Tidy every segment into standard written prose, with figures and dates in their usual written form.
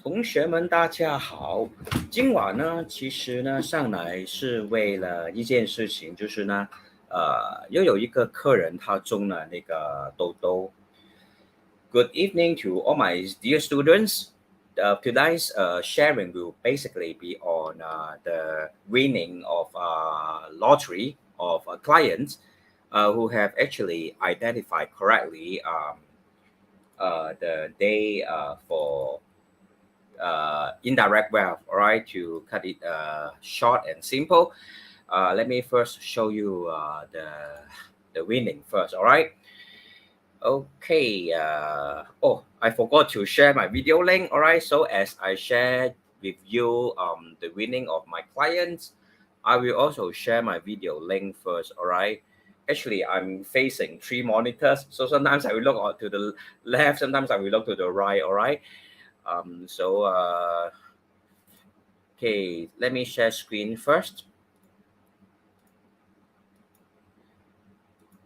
同学们，大家好。今晚呢，其实呢，上来是为了一件事情，就是呢，又有一个客人他中了那个兜兜。Good evening to all my dear students. Today's sharing will basically be on the winning of lottery of a client who have actually identified correctly the day for indirect wealth. All right, to cut it short and simple, let me first show you the winning first. All right. Okay. Oh, I forgot to share my video link. All right. So as I shared with you the winning of my clients, I will also share my video link first. All right. Actually, I'm facing three monitors, so sometimes I will look to the left, sometimes I will look to the right. All right. So okay, let me share screen first.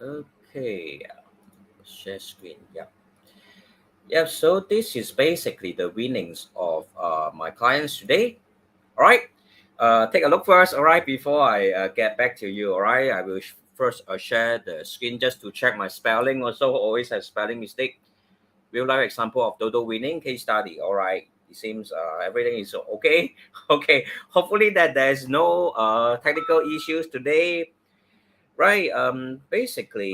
Okay, share screen. Yeah. Yeah, so this is basically the winnings of my clients today. All right. Take a look first. All right, before I get back to you. All right, I will first share the screen just to check my spelling. Also, always have spelling mistake. Real life example of TOTO winning case study. All right. It seems everything is okay. Okay. Hopefully that there's no technical issues today. Right. Basically,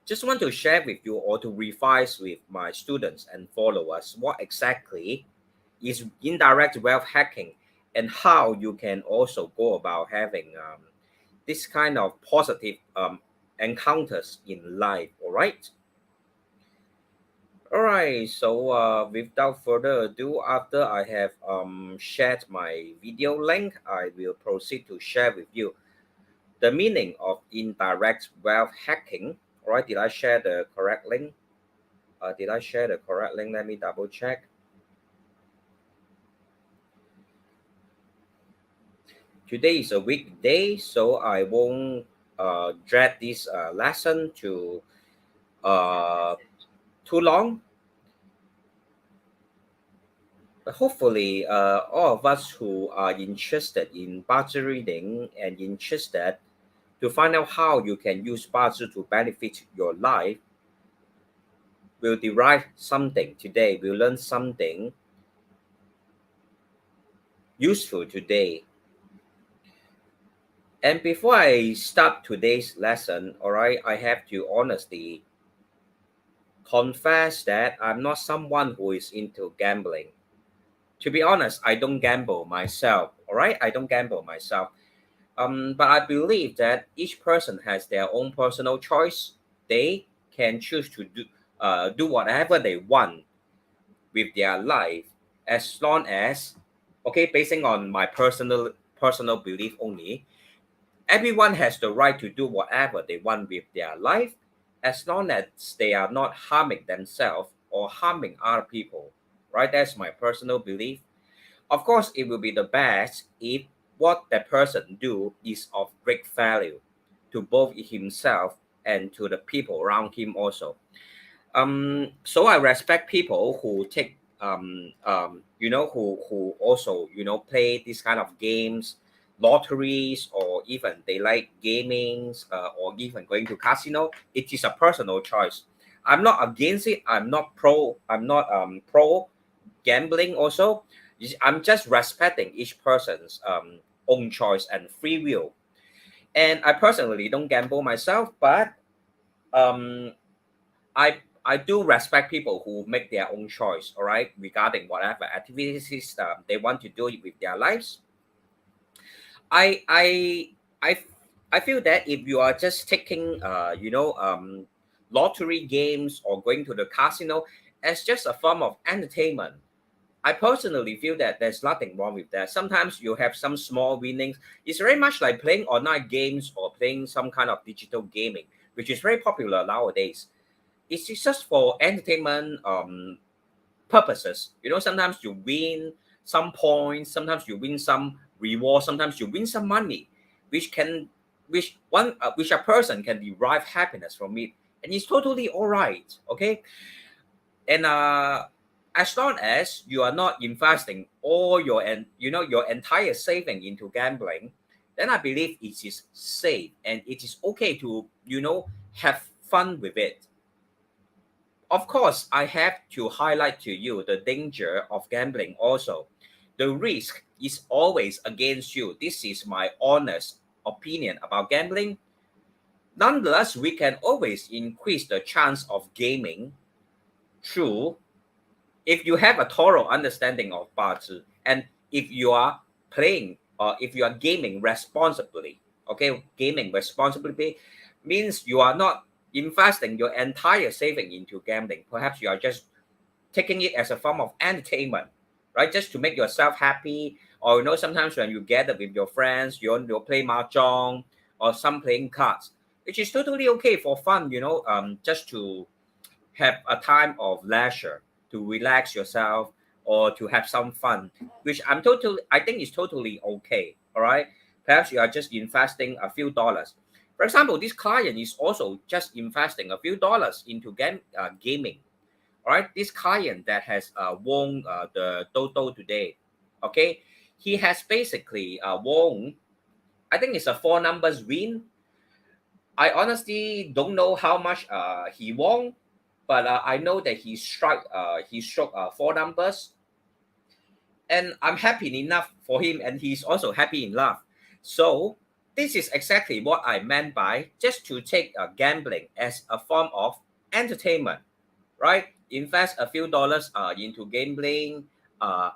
just want to share with you or to revise with my students and followers what exactly is indirect wealth hacking and how you can also go about having this kind of positive encounters in life. All right. All right. So without further ado, after I have shared my video link, I will proceed to share with you the meaning of indirect wealth hacking. All right, did I share the correct link? Did I share the correct link? Let me double check. Today is a weekday, so I won't drag this lesson to uh, too long. But hopefully, all of us who are interested in budget reading and interested to find out how you can use budget to benefit your life will derive something today, will learn something useful today. And before I start today's lesson, all right, I have to honestly confess that I'm not someone who is into gambling. To be honest, I don't gamble myself, all right? I don't gamble myself. But I believe that each person has their own personal choice. They can choose to do whatever they want with their life as long as, okay, basing on my personal belief only, everyone has the right to do whatever they want with their life as long as they are not harming themselves or harming other people, right? That's my personal belief. Of course, it will be the best if what that person do is of great value to both himself and to the people around him also. So I respect people who take who also play this kind of games, lotteries, or even they like gamings, or even going to casino. It is a personal choice. I'm not against it. I'm not pro gambling. Also, I'm just respecting each person's own choice and free will. And I personally don't gamble myself, but um, I do respect people who make their own choice, all right, regarding whatever activities they want to do with their lives. I I I I feel that if you are just taking lottery games or going to the casino as just a form of entertainment, I personally feel that there's nothing wrong with that. Sometimes you have some small winnings. It's very much like playing online games or playing some kind of digital gaming, which is very popular nowadays. It's just for entertainment purposes. Sometimes you win some points, sometimes you win some reward, sometimes you win some money, which can, which a person can derive happiness from it, and it's totally all right. Okay, and As long as you are not investing all your and your entire saving into gambling, then I believe it is safe and it is okay to have fun with it. Of course, I have to highlight to you the danger of gambling also. The risk is always against you. This is my honest opinion about gambling. Nonetheless, we can always increase the chance of gaming through, if you have a thorough understanding of 八字, and if you are playing or if you are gaming responsibly. Okay, gaming responsibly means you are not investing your entire saving into gambling. Perhaps you are just taking it as a form of entertainment, right? Just to make yourself happy. Or sometimes when you gather with your friends, you play mahjong or some playing cards, which is totally okay for fun. Just to have a time of leisure to relax yourself or to have some fun, which I think is totally okay. All right. Perhaps you are just investing a few dollars. For example, this client is also just investing a few dollars into gaming. All right. This client that has won the TOTO today. Okay. He has basically won, I think it's a four numbers win. I honestly don't know how much he won, but I know that he struck four numbers, and I'm happy enough for him, and he's also happy in love. So this is exactly what I meant by just to take gambling as a form of entertainment, right? Invest a few dollars into gambling, uh,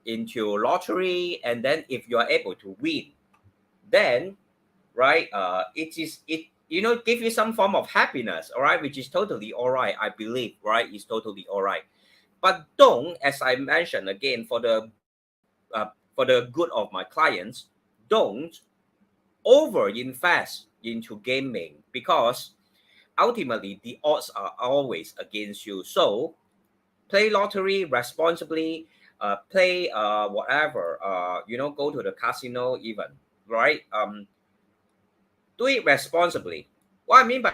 into lottery, and then if you are able to win, then right, it give you some form of happiness, all right, which is totally all right. I believe, right, is totally all right. But don't, as I mentioned again, for the good of my clients, don't over invest into gaming, because ultimately the odds are always against you. So play lottery responsibly, play whatever, go to the casino even, right? Do it responsibly. What I mean by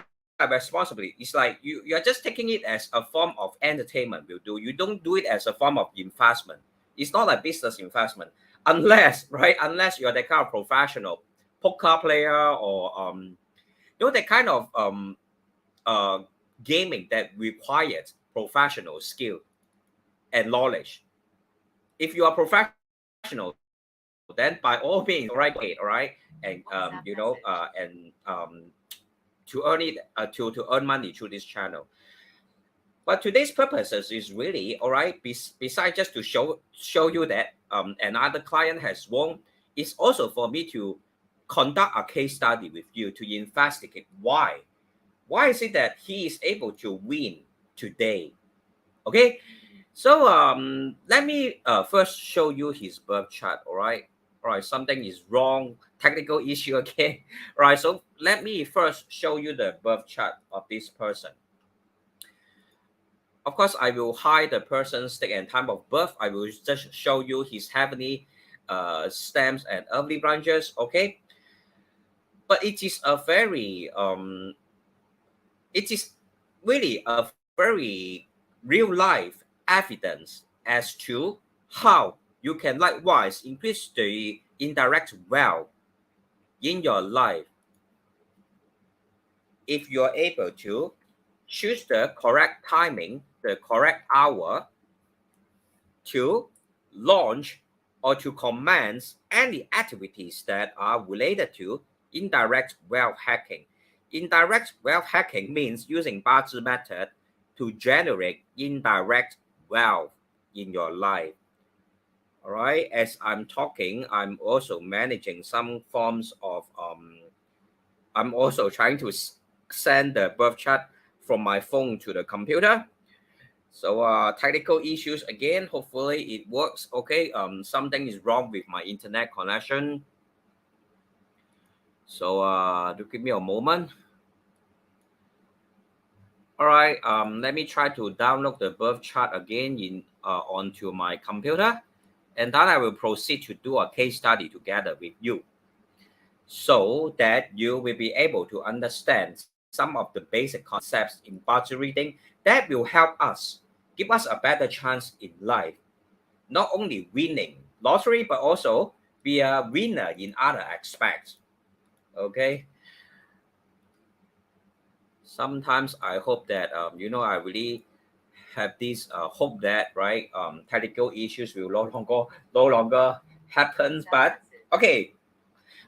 responsibly is like you're just taking it as a form of entertainment. You don't do it as a form of investment. It's not like business investment, unless right, unless you're the kind of professional poker player or that kind of uh gaming that requires professional skill and knowledge. If you are professional, then by all means, all right, go ahead, all right, and to earn it to earn money through this channel. But today's purposes is really all right. Besides just to show you that another client has won, it's also for me to conduct a case study with you to investigate why is it that he is able to win today. Okay, so let me first show you his birth chart. All right, something is wrong, technical issue again. All right, so let me first show you the birth chart of this person. Of course, I will hide the person's date and time of birth. I will just show you his heavenly stems and earthly branches. Okay, but it is really a very real life evidence as to how you can likewise increase the indirect wealth in your life if you're able to choose the correct timing, the correct hour to launch or to commence any activities that are related to indirect wealth hacking. Indirect wealth hacking means using 八字 method to generate indirect wealth in your life. All right, as I'm talking, I'm also managing some forms of I'm also trying to send the birth chart from my phone to the computer. So technical issues again. Hopefully it works. Okay. Something is wrong with my internet connection. So do give me a moment. All right. Let me try to download the birth chart again onto my computer, and then I will proceed to do a case study together with you, so that you will be able to understand some of the basic concepts in budget reading that will help us give us a better chance in life. Not only winning lottery, but also be a winner in other aspects. Okay. Sometimes I hope that I really have this hope that right technical issues will no longer happen. But okay,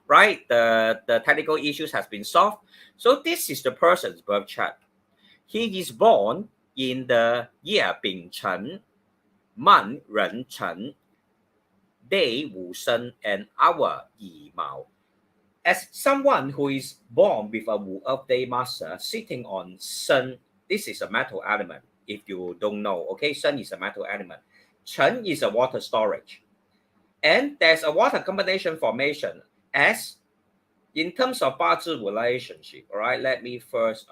right, the technical issues has been solved. So this is the person's birth chart. He is born in the year Bing Chen, month Ren Chen, day Wu Shen, and hour Yi Mao. As someone who is born with a Wu Earth Day Master sitting on Shen, this is a metal element. If you don't know, okay, Shen is a metal element. Chen is a water storage. And there's a water combination formation as in terms of 八字 relationship. All right, let me first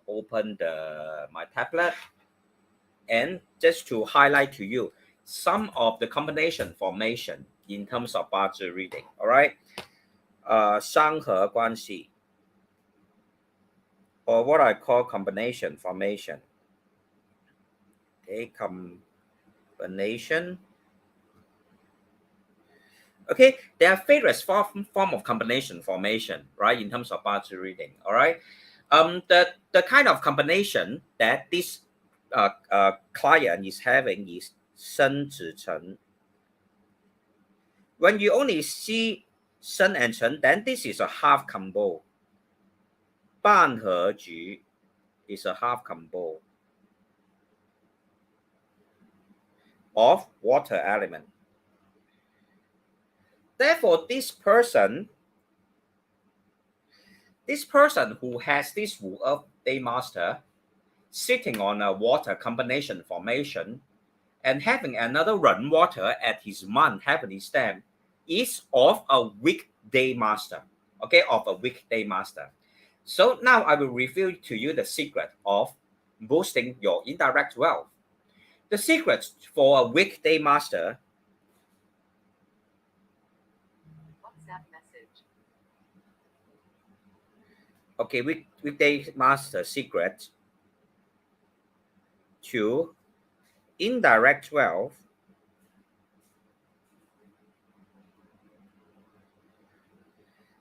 open my tablet and just to highlight to you some of the combination formation in terms of 八字 reading. All right, 相合关系 or what I call combination formation. Okay, combination. Okay, there are various form of combination formation, right, in terms of 八字 reading. All right, the kind of combination that this client is having is 生子成. When you only see 生 and 成, then this is a half combo. 半合局 is a half combo of water element. Therefore, this person who has this Wu Earth Day Master sitting on a water combination formation and having another Ren water at his month heavenly stem is of a weekday master. Okay, of a weekday master. So now I will reveal to you the secret of boosting your indirect wealth. The secret for a weekday master. WhatsApp message. Okay, weekday master secret to indirect wealth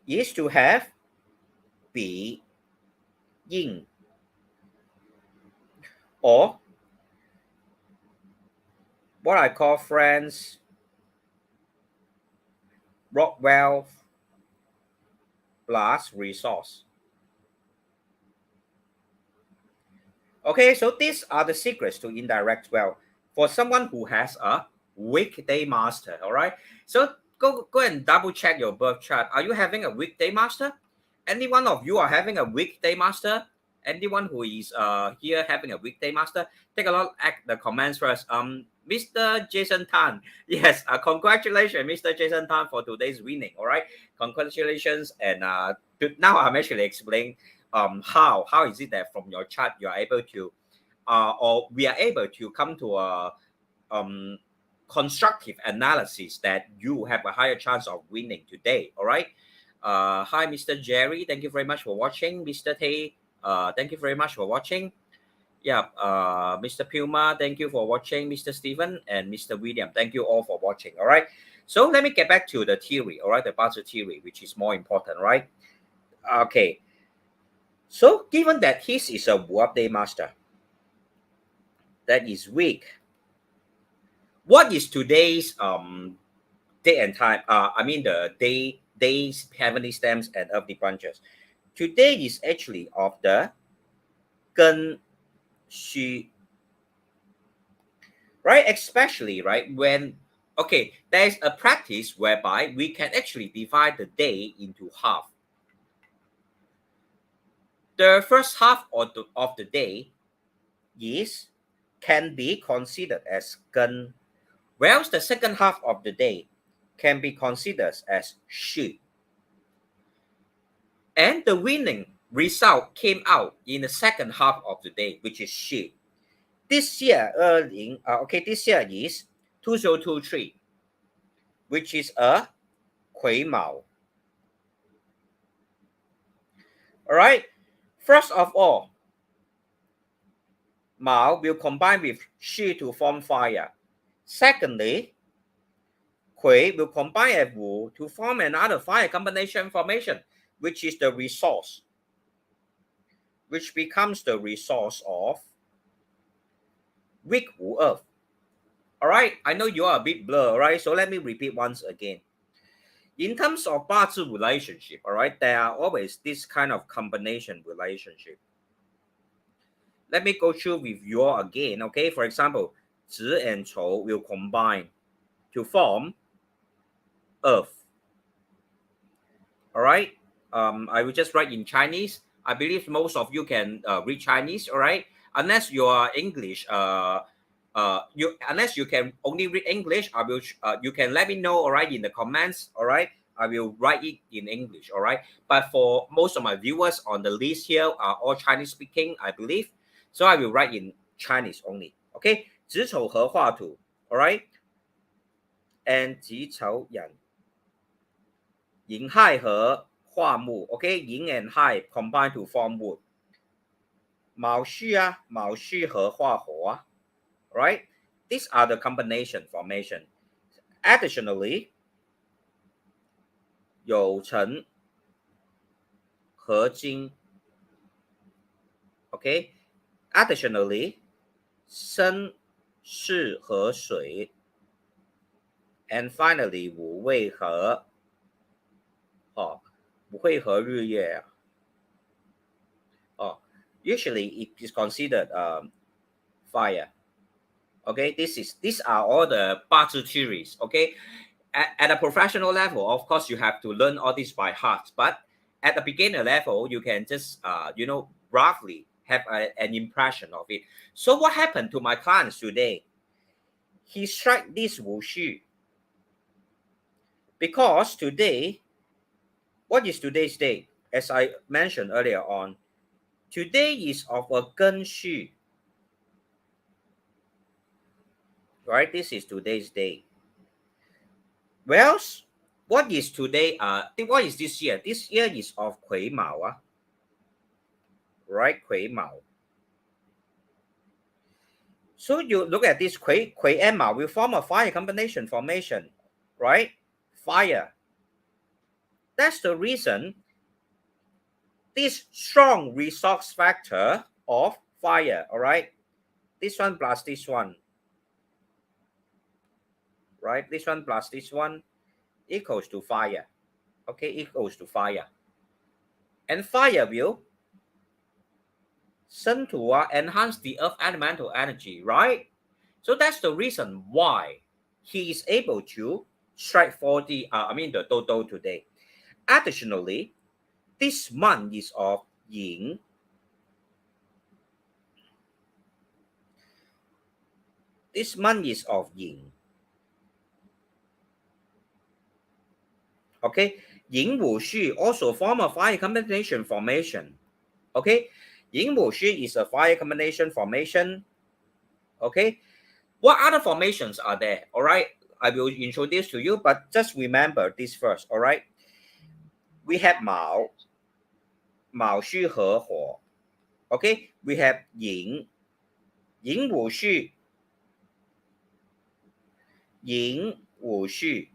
is to have 比 yin or what I call friends rock wealth plus resource. Okay, so these are the secrets to indirect wealth for someone who has a weekday master. All right, so go and double check your birth chart. Are you having a weekday master? Any one of you are having a weekday master? Anyone who is here having a weekday master? Take a look at the comments first. Mr. Jason Tan. Yes, congratulations, Mr. Jason Tan, for today's winning. All right, congratulations. And now I'm actually explaining how is it that from your chart you are able to or we are able to come to a constructive analysis that you have a higher chance of winning today. All right. Hi, Mr. Jerry. Thank you very much for watching. Mr. Tay, thank you very much for watching. Yeah, Mr. Puma, thank you for watching. Mr. Stephen and Mr. William, thank you all for watching. All right. So let me get back to the theory. All right, the Bazi theory, which is more important, right? Okay. So given that his is a Wu Day master that is weak, what is today's day and time? I mean the days, heavenly stems and earthly branches. Today is actually of the 根虚, right? Especially right when there's a practice whereby we can actually divide the day into half. The first half of the day can be considered as 根, whereas the second half of the day can be considered as 虚. And the winning result came out in the second half of the day, which is 虚. This year, this year is 2023, which is a 癸卯. All right. First of all, Mao will combine with Shi to form fire. Secondly, Kui will combine with Wu to form another fire combination formation, which is the resource, which becomes the resource of weak Wu Earth. All right, I know you are a bit blur, all right? So let me repeat once again. In terms of 八字 relationship, all right, there are always this kind of combination relationship. Let me go through with you all again, okay? For example, 子 and 丑 will combine to form Earth. All right, I will just write in Chinese. I believe most of you can read Chinese, all right? Unless you are English, unless you can only read English, I will. You can let me know, all right, in the comments, all right. I will write it in English, all right. But for most of my viewers on the list here are all Chinese speaking, I believe. So I will write in Chinese only, okay? 子丑合化土, all right, and 己丑寅。寅亥合化木 ，OK， 寅 and 亥 combine to form wood。卯戌啊，卯戌合化火啊 ，right？ These are the combination formation. Additionally, 酉辰合金 ，OK。Additionally, 申巳合水 ，and finally 午未合，哦，午未合日月啊。Oh, usually it is considered fire. Okay, these are all the 八字 theories. Okay, at a professional level, of course, you have to learn all this by heart. But at the beginner level, you can just roughly have an impression of it. So what happened to my clients today? He struck this wushu because today, what is today's date? As I mentioned earlier on, today is of a genshu. Right, this is today's day. Well, what is today? What is this year? This year is of Kui Mao. Right, Kui Mao. So you look at this Kui and Mao will form a fire combination formation, right? Fire. That's the reason this strong resource factor of fire, all right? This one plus this one, right? This one plus this one equals to fire, okay? Equals to fire. And fire will enhance the earth elemental energy, right? So that's the reason why he is able to strike for the TOTO today. Additionally, this month is of Yin. This month is of Yin. Okay, Yin Wu Xu also form a fire combination formation. Okay, Yin Wu Xu is a fire combination formation. Okay, what other formations are there? All right, I will introduce to you, but just remember this first. All right, we have Mao, Mao Xu He Huo. Okay, we have Yin, Yin Wu Xu, Yin Wu Xu.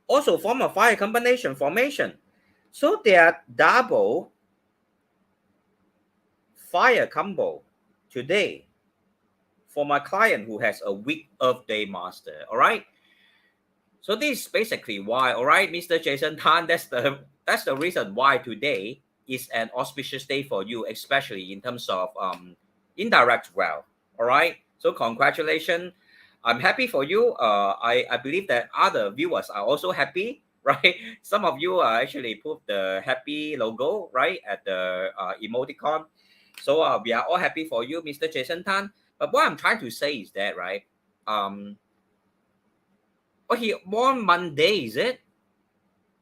Also form a fire combination formation. So they are double fire combo today for my client who has a weak Earth Day master. All right. So this is basically why. All right, Mr. Jason Tan. That's the reason why today is an auspicious day for you, especially in terms of indirect wealth. All right. So congratulations. I'm happy for you. I believe that other viewers are also happy, right? Some of you actually put the happy logo right at the emoticon. So we are all happy for you, Mr. Jason Tan. But what I'm trying to say is that, right? He born Monday, is it?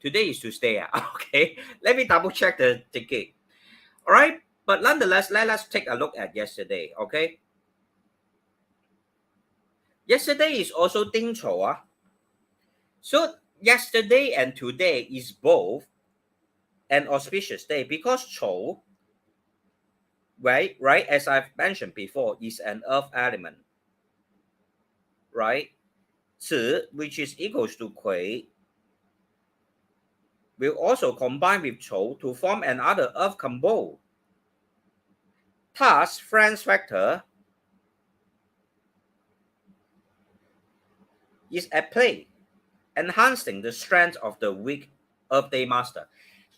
Today is Tuesday. Okay, let me double check the ticket. All right, but nonetheless, let us take a look at yesterday. Okay, yesterday is also Ding Chou. So yesterday and today is both an auspicious day because Chou right, as I've mentioned before, is an earth element, right? 子, which is equals to 癸, will also combine with 丑 to form another earth combo. Thus, Franz factor is at play, enhancing the strength of the weak Earth Day Master.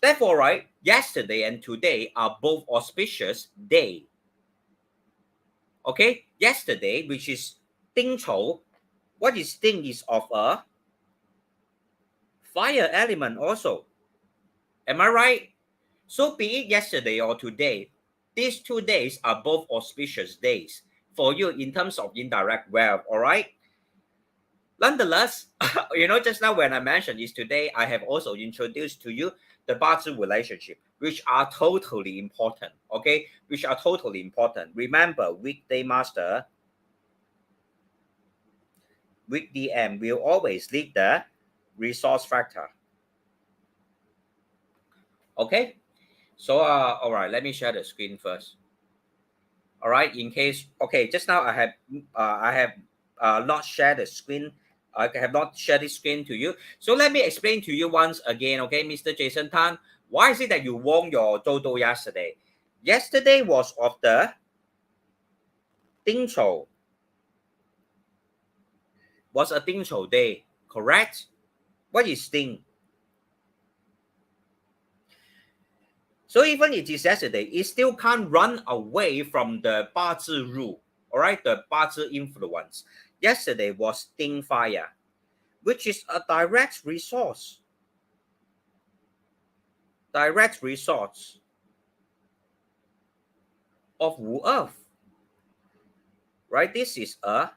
Therefore, right, yesterday and today are both auspicious day. Okay, yesterday, which is 丁丑, what is 丁 is of a fire element also. Am I right? So be it yesterday or today, these 2 days are both auspicious days for you in terms of indirect wealth, all right? Nonetheless, just now when I mentioned is today, I have also introduced to you the Bazi relationship, which are totally important, okay? Which are totally important. Remember, weekday master, week DM will always lead the resource factor, okay? So, all right, let me share the screen first. All right, in case, okay, just now I have not shared the screen. I have not shared the screen to you. So let me explain to you once again, okay, Mr. Jason Tan, why is it that you won your TOTO yesterday? Yesterday was of the 丁丑, was a 丁丑 day, correct? What is 丁? So even it is yesterday, it still can't run away from the 八字 rule, all right, the 八字 influence. Yesterday was 丁 fire, which is a direct resource of Wu Earth, right? This is a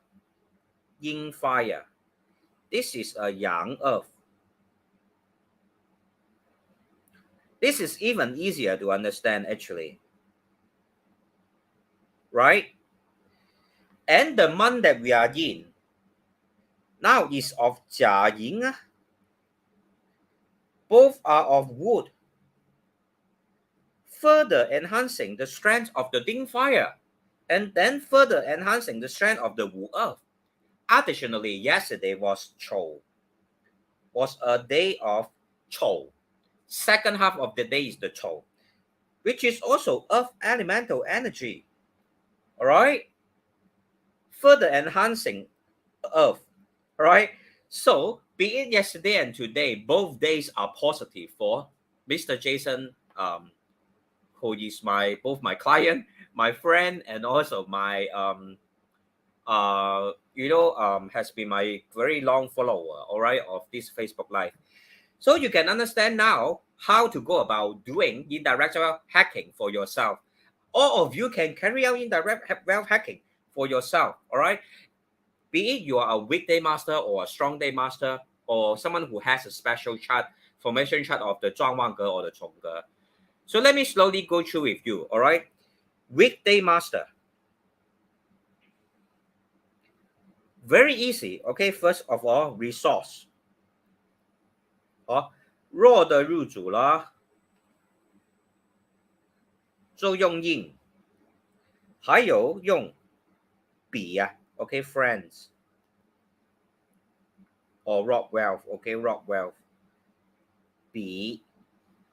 Yin fire. This is a Yang Earth. This is even easier to understand actually, right? And the month that we are in now is of Jia Yin. Both are of wood, further enhancing the strength of the Ding fire, and then further enhancing the strength of the Wu Earth. Additionally, yesterday was Chou, was a day of Chou. Second half of the day is the Chou, which is also Earth elemental energy. All right, further enhancing Earth. All right, so be it yesterday and today, both days are positive for Mr. Jason, who is both my client, my friend, and also my has been my very long follower, all right, of this Facebook Live. So you can understand now how to go about doing indirect wealth hacking for yourself. All of you can carry out indirect wealth hacking for yourself, all right? Be it you are a weekday master or a strong day master or someone who has a special chart, formation chart of the 状万格 or the 重格. So let me slowly go through with you, all right? Weekday master. Very easy, okay? First of all, resource. 弱的入主啦，就用印，还有用笔呀，OK friends or rock wealth，OK rock wealth， 笔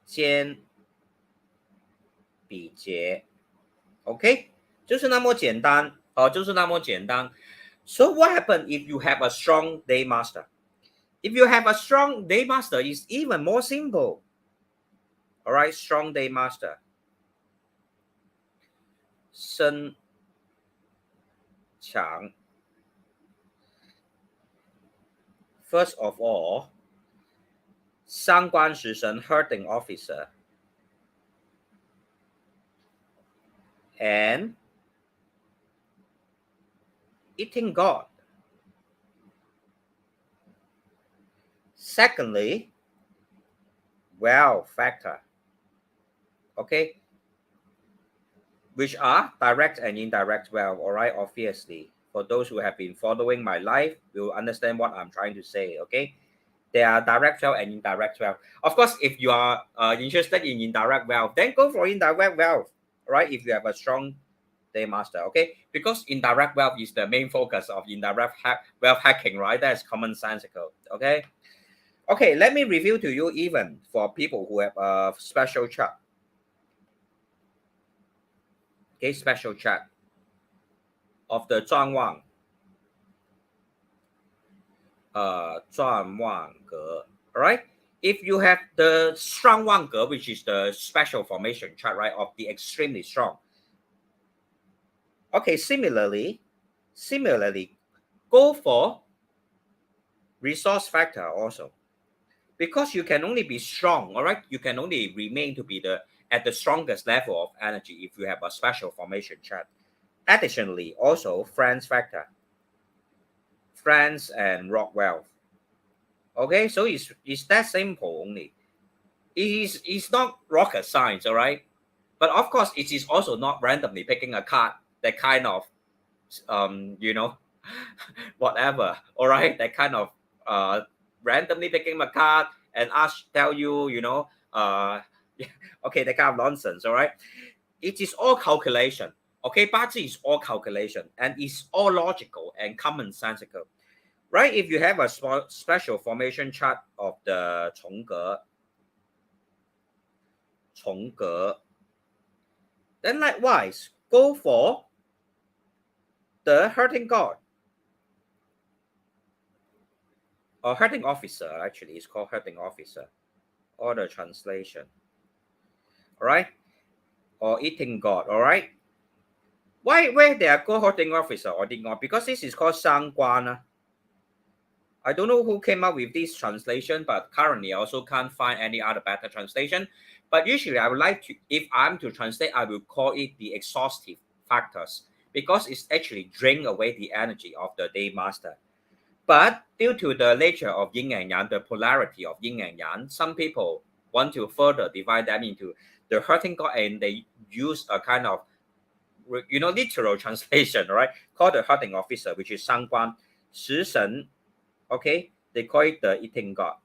尖笔节 ，OK， 就是那么简单就是那么简单。So what happens if you have a strong day master? If you have a strong day master, it's even more simple. All right, strong day master. 身强 First of all, 三官食神 hurting officer and eating god. Secondly, wealth factor, okay, which are direct and indirect wealth, all right, obviously. For those who have been following my life, will understand what I'm trying to say, okay? There are direct wealth and indirect wealth. Of course, if you are interested in indirect wealth, then go for indirect wealth, right? If you have a strong day master, okay? Because indirect wealth is the main focus of indirect wealth hacking, right? That's commonsensical, okay? Okay, let me review to you even for people who have a special chart. Okay, special chart of the 状望 all right? If you have the strong Wang which is the special formation chart, right, of the extremely strong. Okay, similarly, go for resource factor also. Because you can only be strong, all right? You can only remain to be at the strongest level of energy if you have a special formation chart. Additionally, also friends factor. Friends and rock wealth. Okay, so it's that simple only. It's not rocket science, all right? But of course, it is also not randomly picking a card that kind of, you know, whatever, all right? That kind of randomly picking a card and tell you, you know, okay, that kind of nonsense, all right? It is all calculation, okay? Bazi is all calculation and it's all logical and commonsensical, right? If you have a special formation chart of the 重格, then likewise, go for the hurting god or hurting officer. Actually, it's called hurting officer or the translation. All right, or eating god. All right. Why they are called hurting officer or eating god? Because this is called 相关. I don't know who came up with this translation, but currently I also can't find any other better translation. But usually I would like to, if I'm to translate, I will call it the exhaustive factors because it's actually drain away the energy of the day master. But due to the nature of yin and yang, the polarity of yin and yang, some people want to further divide them into the hurting god and they use a kind of, you know, literal translation, right? Called the hurting officer, which is 伤官, 食神, okay? They call it the eating god.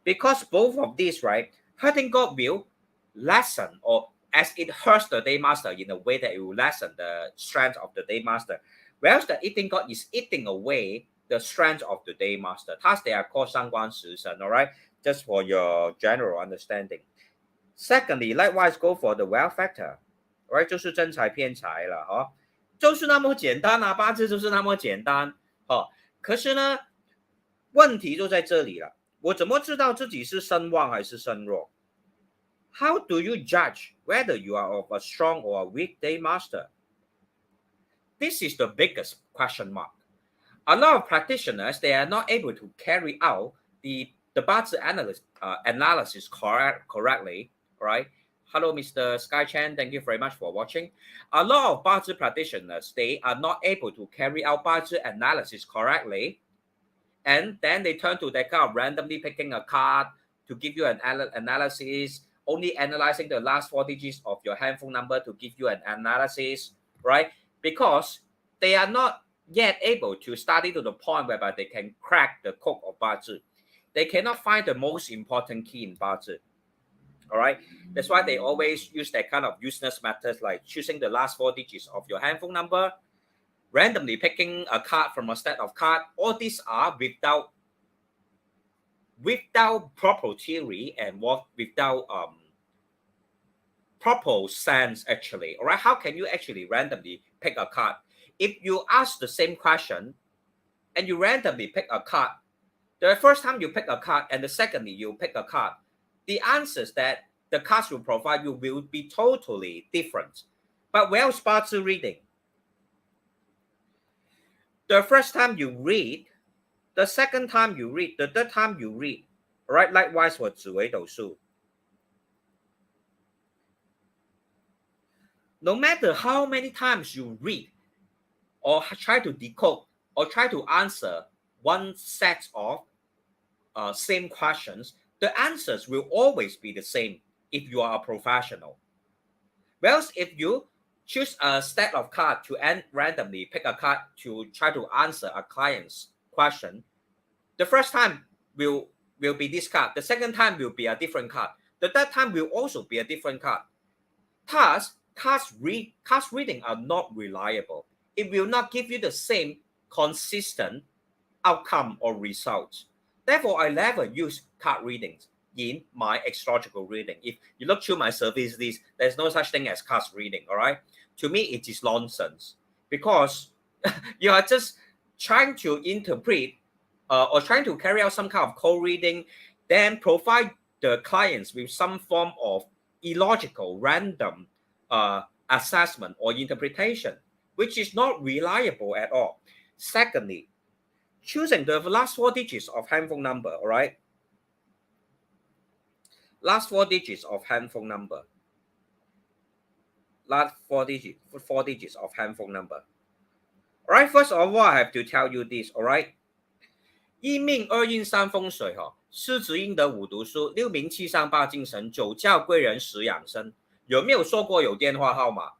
Because both of these, right, hurting god will lessen or as it hurts the day master in a way that it will lessen the strength of the day master. Whereas the eating god is eating away the strength of the day master. Thus, they are called 伤官食神, all right? Just for your general understanding. Secondly, likewise go for the wealth factor, right? 就是真财偏财了, 哦，就是那么简单啊，八字就是那么简单，哦。可是呢，问题就在这里了，我怎么知道自己是身旺还是身弱？ How do you judge whether you are of a strong or a weak day master? This is the biggest question mark. A lot of practitioners, they are not able to carry out the Bazi analysis correctly, right? Hello, Mr. Sky Chan. Thank you very much for watching. A lot of Bazi practitioners, they are not able to carry out Bazi analysis correctly. And then they turn to that kind of randomly picking a card to give you an analysis, only analyzing the last 4 digits of your handphone number to give you an analysis, right? Because they are not yet able to study to the point whereby they can crack the code of Bazi. They cannot find the most important key in Bazi. All right. That's why they always use that kind of useless methods like choosing the last 4 digits of your handphone number, randomly picking a card from a stack of cards. All these are without proper theory and without proper sense actually. All right. How can you actually randomly pick a card? If you ask the same question and you randomly pick a card, the first time you pick a card and the secondly you pick a card, the answers that the cards will provide you will be totally different. But well, Bazi reading, the first time you read, the second time you read, the third time you read, right? Likewise for 紫微斗数. No matter how many times you read or try to decode or try to answer one set of same questions, the answers will always be the same if you are a professional. Whereas if you choose a stack of cards to randomly pick a card to try to answer a client's question, the first time will be this card, the second time will be a different card, the third time will also be a different card. Thus, Cast reading are not reliable. It will not give you the same consistent outcome or results. Therefore, I never use card readings in my astrological reading. If you look through my service list, there's no such thing as card reading, all right? To me, it is nonsense because you are just trying to interpret or trying to carry out some kind of cold reading, then provide the clients with some form of illogical, random assessment or interpretation, which is not reliable at all. Secondly, choosing the last 4 digits of handphone number, all right? Last 4 digits of handphone number. Last 4 digits of handphone number. All right, first of all, I have to tell you this, all right? 一命二运三风水狮子阴德五读书六名七上八精神九教贵人十养生，有没有说过有电话号码？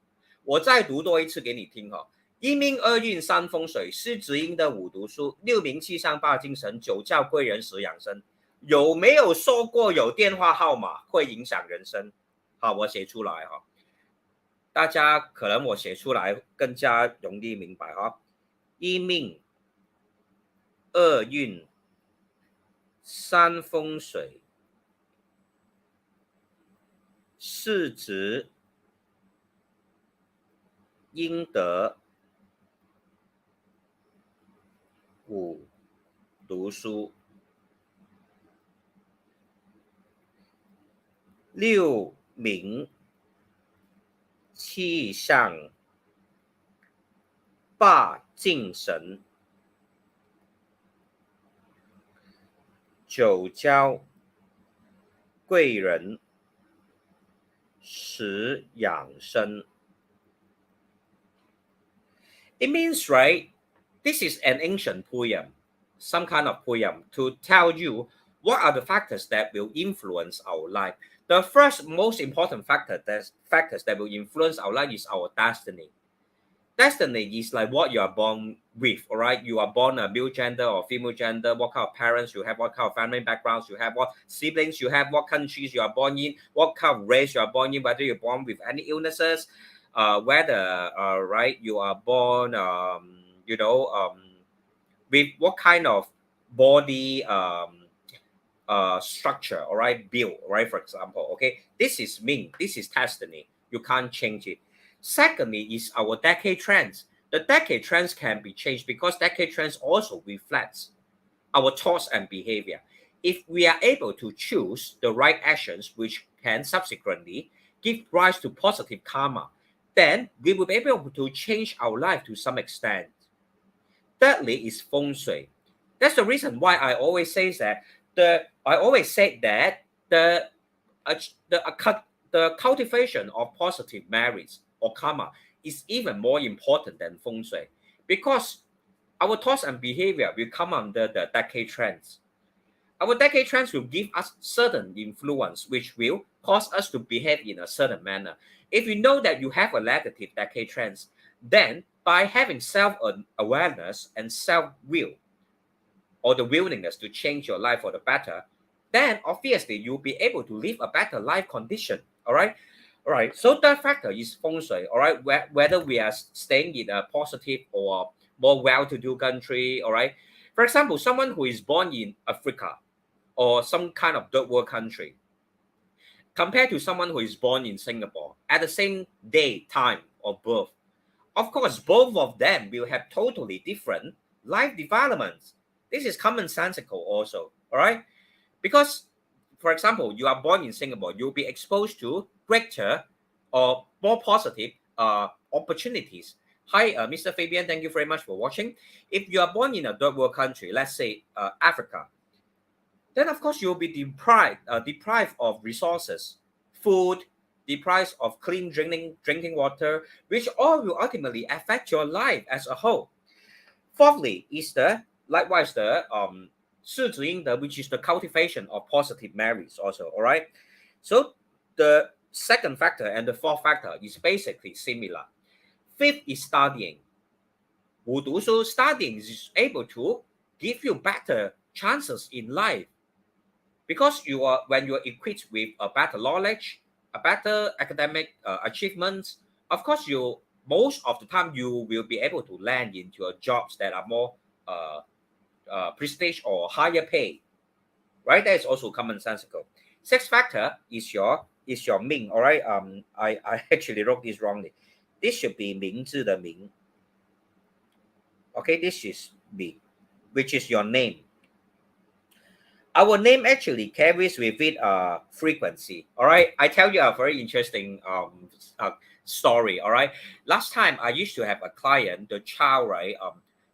我再读多一次给你听一命二运三风水狮子阴德五读书六名七上八精神九教贵人十养生，有没有说过有电话号码会影响人生？好，我写出来大家可能我写出来更加容易明白一命二运三风水四值阴德五读书六名气象八精神九教贵人十养生。 It means, right, this is an ancient poem, some kind of poem to tell you what are the factors that will influence our life. The first most important factors that will influence our life is our destiny. Destiny is like what you are born with, all right? You are born a male gender or female gender, what kind of parents you have, what kind of family backgrounds you have, what siblings you have, what countries you are born in, what kind of race you are born in, whether you're born with any illnesses, whether right you are born with what kind of body structure, all right, build, right, for example, okay, this is mean, this is destiny, you can't change it. Secondly is our decade trends. The decade trends can be changed because decade trends also reflects our thoughts and behavior. If we are able to choose the right actions which can subsequently give rise to positive karma, then we will be able to change our life to some extent. Thirdly is feng shui. That's the reason why I always say that the cultivation of positive merits or karma is even more important than feng shui, because our thoughts and behavior will come under the decade trends. Our decade trends will give us certain influence which will cause us to behave in a certain manner. If you know that you have a negative decade trends, then by having self-awareness and self-will, or the willingness to change your life for the better, then obviously you'll be able to live a better life condition. All right. So the factor is feng shui. All right. Whether we are staying in a positive or more well-to-do country. All right. For example, someone who is born in Africa or some kind of third world country, compared to someone who is born in Singapore at the same day, time of birth, of course, both of them will have totally different life developments. This is commonsensical also, all right? Because, for example, you are born in Singapore, you'll be exposed to greater or more positive opportunities. Hi, Mr. Fabian, thank you very much for watching. If you are born in a third world country, let's say Africa, then of course you'll be deprived of resources, food, deprived of clean drinking water, which all will ultimately affect your life as a whole. Fourthly is likewise the 世子阴德, which is the cultivation of positive merits also, all right? So the second factor and the fourth factor is basically similar. Fifth is studying. 五读书, studying is able to give you better chances in life, because when you are equipped with a better knowledge, a better academic achievements, of course, you most of the time you will be able to land into a jobs that are more uh, prestige or higher pay, right? That is also commonsensical. Sixth factor is your Ming, all right? I actually wrote this wrongly. This should be 名字的名. Okay, this is B, which is your name. Our name actually carries with it frequency. All right, I tell you a very interesting story. All right, last time I used to have a client, the child, right,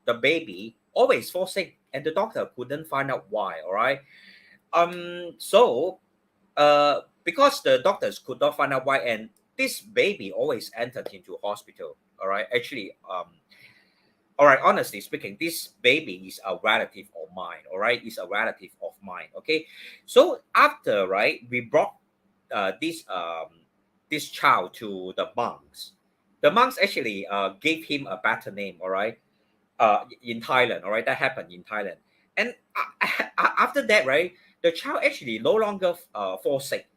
the baby always fall sick, and the doctor couldn't find out why. All right, so because the doctors could not find out why, and this baby always entered into hospital. All right, actually, all right, honestly speaking, this baby is a relative of mine. All right, is a relative of mine. Okay, so after, right, we brought this child to the monks. The monks actually gave him a better name. All right, in Thailand. All right, that happened in Thailand, and after that, right, the child actually no longer fall sick,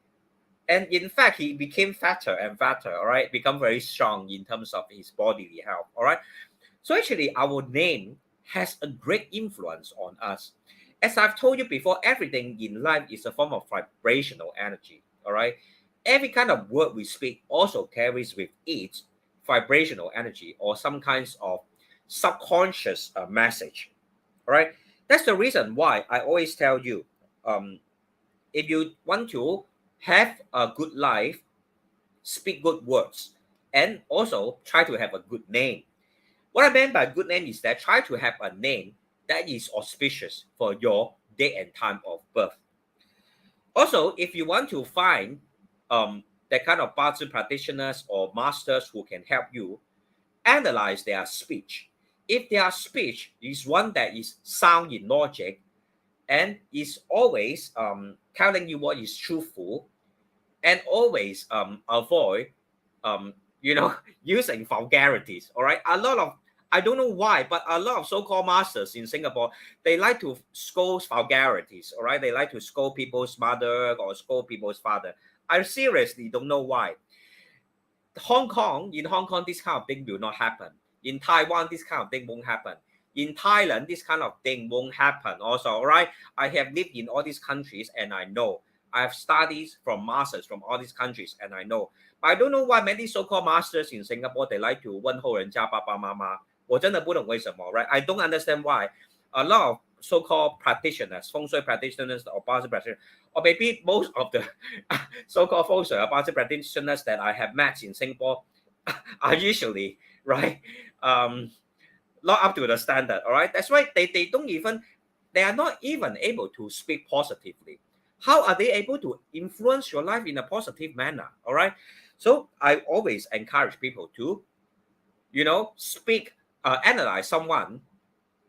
and in fact he became fatter and fatter. All right, become very strong in terms of his bodily health. All right. So actually, our name has a great influence on us. As I've told you before, everything in life is a form of vibrational energy. All right. Every kind of word we speak also carries with it vibrational energy or some kinds of subconscious message. All right. That's the reason why I always tell you, if you want to have a good life, speak good words, and also try to have a good name. What I meant by good name is that try to have a name that is auspicious for your date and time of birth. Also, if you want to find that kind of Bazi practitioners or masters who can help you analyze their speech. If their speech is one that is sound in logic and is always telling you what is truthful and always avoid using vulgarities. All right, a lot of, I don't know why, but a lot of so-called masters in Singapore, they like to scold vulgarities. All right, they like to scold people's mother or scold people's father. I seriously don't know why. In Hong Kong, this kind of thing will not happen. In Taiwan, this kind of thing won't happen. In Thailand, this kind of thing won't happen also. All right, I have lived in all these countries and I know. I have studies from masters from all these countries and I know. But I don't know why many so-called masters in Singapore, they like to 问候人家爸爸妈妈。我真的不懂为什么 right? I don't understand why. A lot of so-called practitioners, 风水 practitioners or Bazi practitioners, or maybe most of the so-called 风水or Bazi practitioners that I have met in Singapore are usually, right, not up to the standard. All right, that's why they are not even able to speak positively. How are they able to influence your life in a positive manner? All right, so I always encourage people to speak, analyze someone,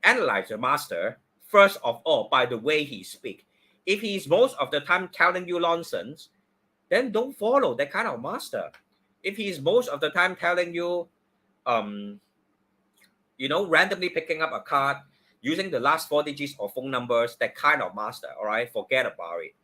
analyze the master first of all by the way he speak. If he is most of the time telling you nonsense, then don't follow that kind of master. If he is most of the time telling you randomly picking up a card using the last 4 digits of phone numbers, that kind of master, all right, forget about it.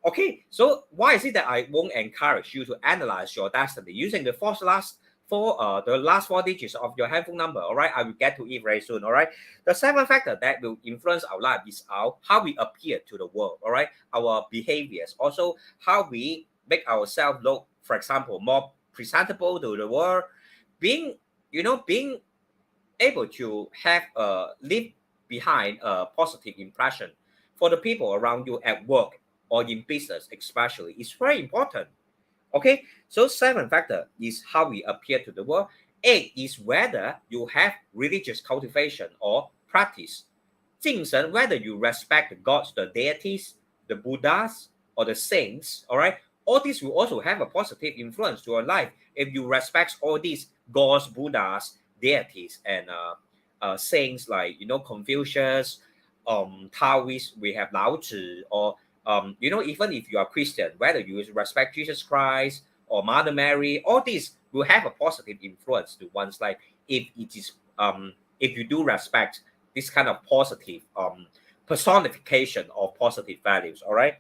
Okay, so why is it that I won't encourage you to analyze your destiny using the last 4 digits of your handphone number? All right, I will get to it very soon. All right, the seventh factor that will influence our life is how we appear to the world. All right, our behaviors, also how we make ourselves look, for example, more presentable to the world, being able to have leave behind a positive impression for the people around you at work or in business especially is very important. Okay, so seven factor is how we appear to the world. Eight is whether you have religious cultivation or practice. 精神, whether you respect the gods, the deities, the Buddhas, or the saints. All right, all these will also have a positive influence to your life if you respect all these gods, Buddhas, deities, and saints like Confucius, Taoist. We have Lao Tzu, or even if you are Christian, whether you respect Jesus Christ or Mother Mary, all these will have a positive influence to one's life if it is if you do respect this kind of positive personification of positive values. All right.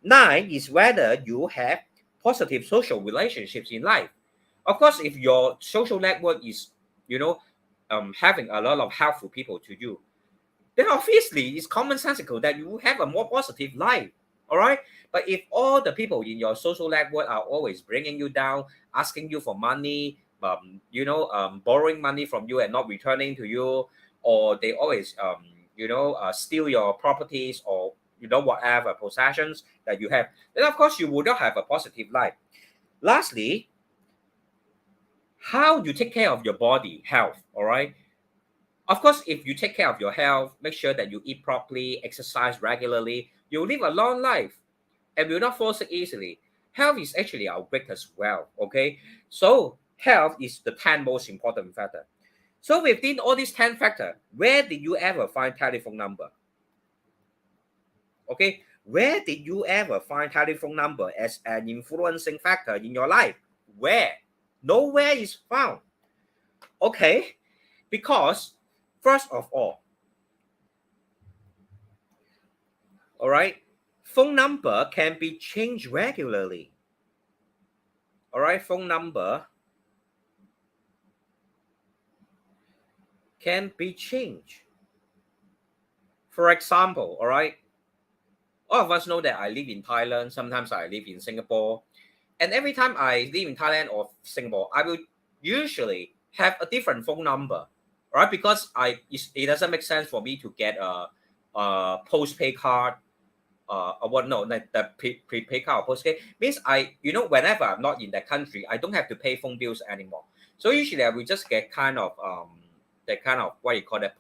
Nine is whether you have positive social relationships in life. Of course, if your social network is, having a lot of helpful people to you, then obviously it's commonsensical that you have a more positive life. All right. But if all the people in your social network are always bringing you down, asking you for money, borrowing money from you and not returning to you, or they always, steal your properties or, whatever possessions that you have, then of course you will not have a positive life. Lastly, how you take care of your body health. All right. Of course, if you take care of your health, make sure that you eat properly, exercise regularly, you'll live a long life and will not fall sick easily. Health is actually our greatest wealth, okay? So health is the 10 most important factor. So within all these 10 factors, where did you ever find telephone number? Okay, where did you ever find telephone number as an influencing factor in your life? Where? Nowhere is found. Okay, because first of all right, phone number can be changed regularly. All right, phone number can be changed. For example, all right, all of us know that I live in Thailand. Sometimes I live in Singapore. And every time I live in Thailand or Singapore, I will usually have a different phone number, right? Because it doesn't make sense for me to get a postpaid card, what no, like the prepaid card or postpaid means whenever I'm not in that country, I don't have to pay phone bills anymore. So usually I will just get kind of that kind of what you call that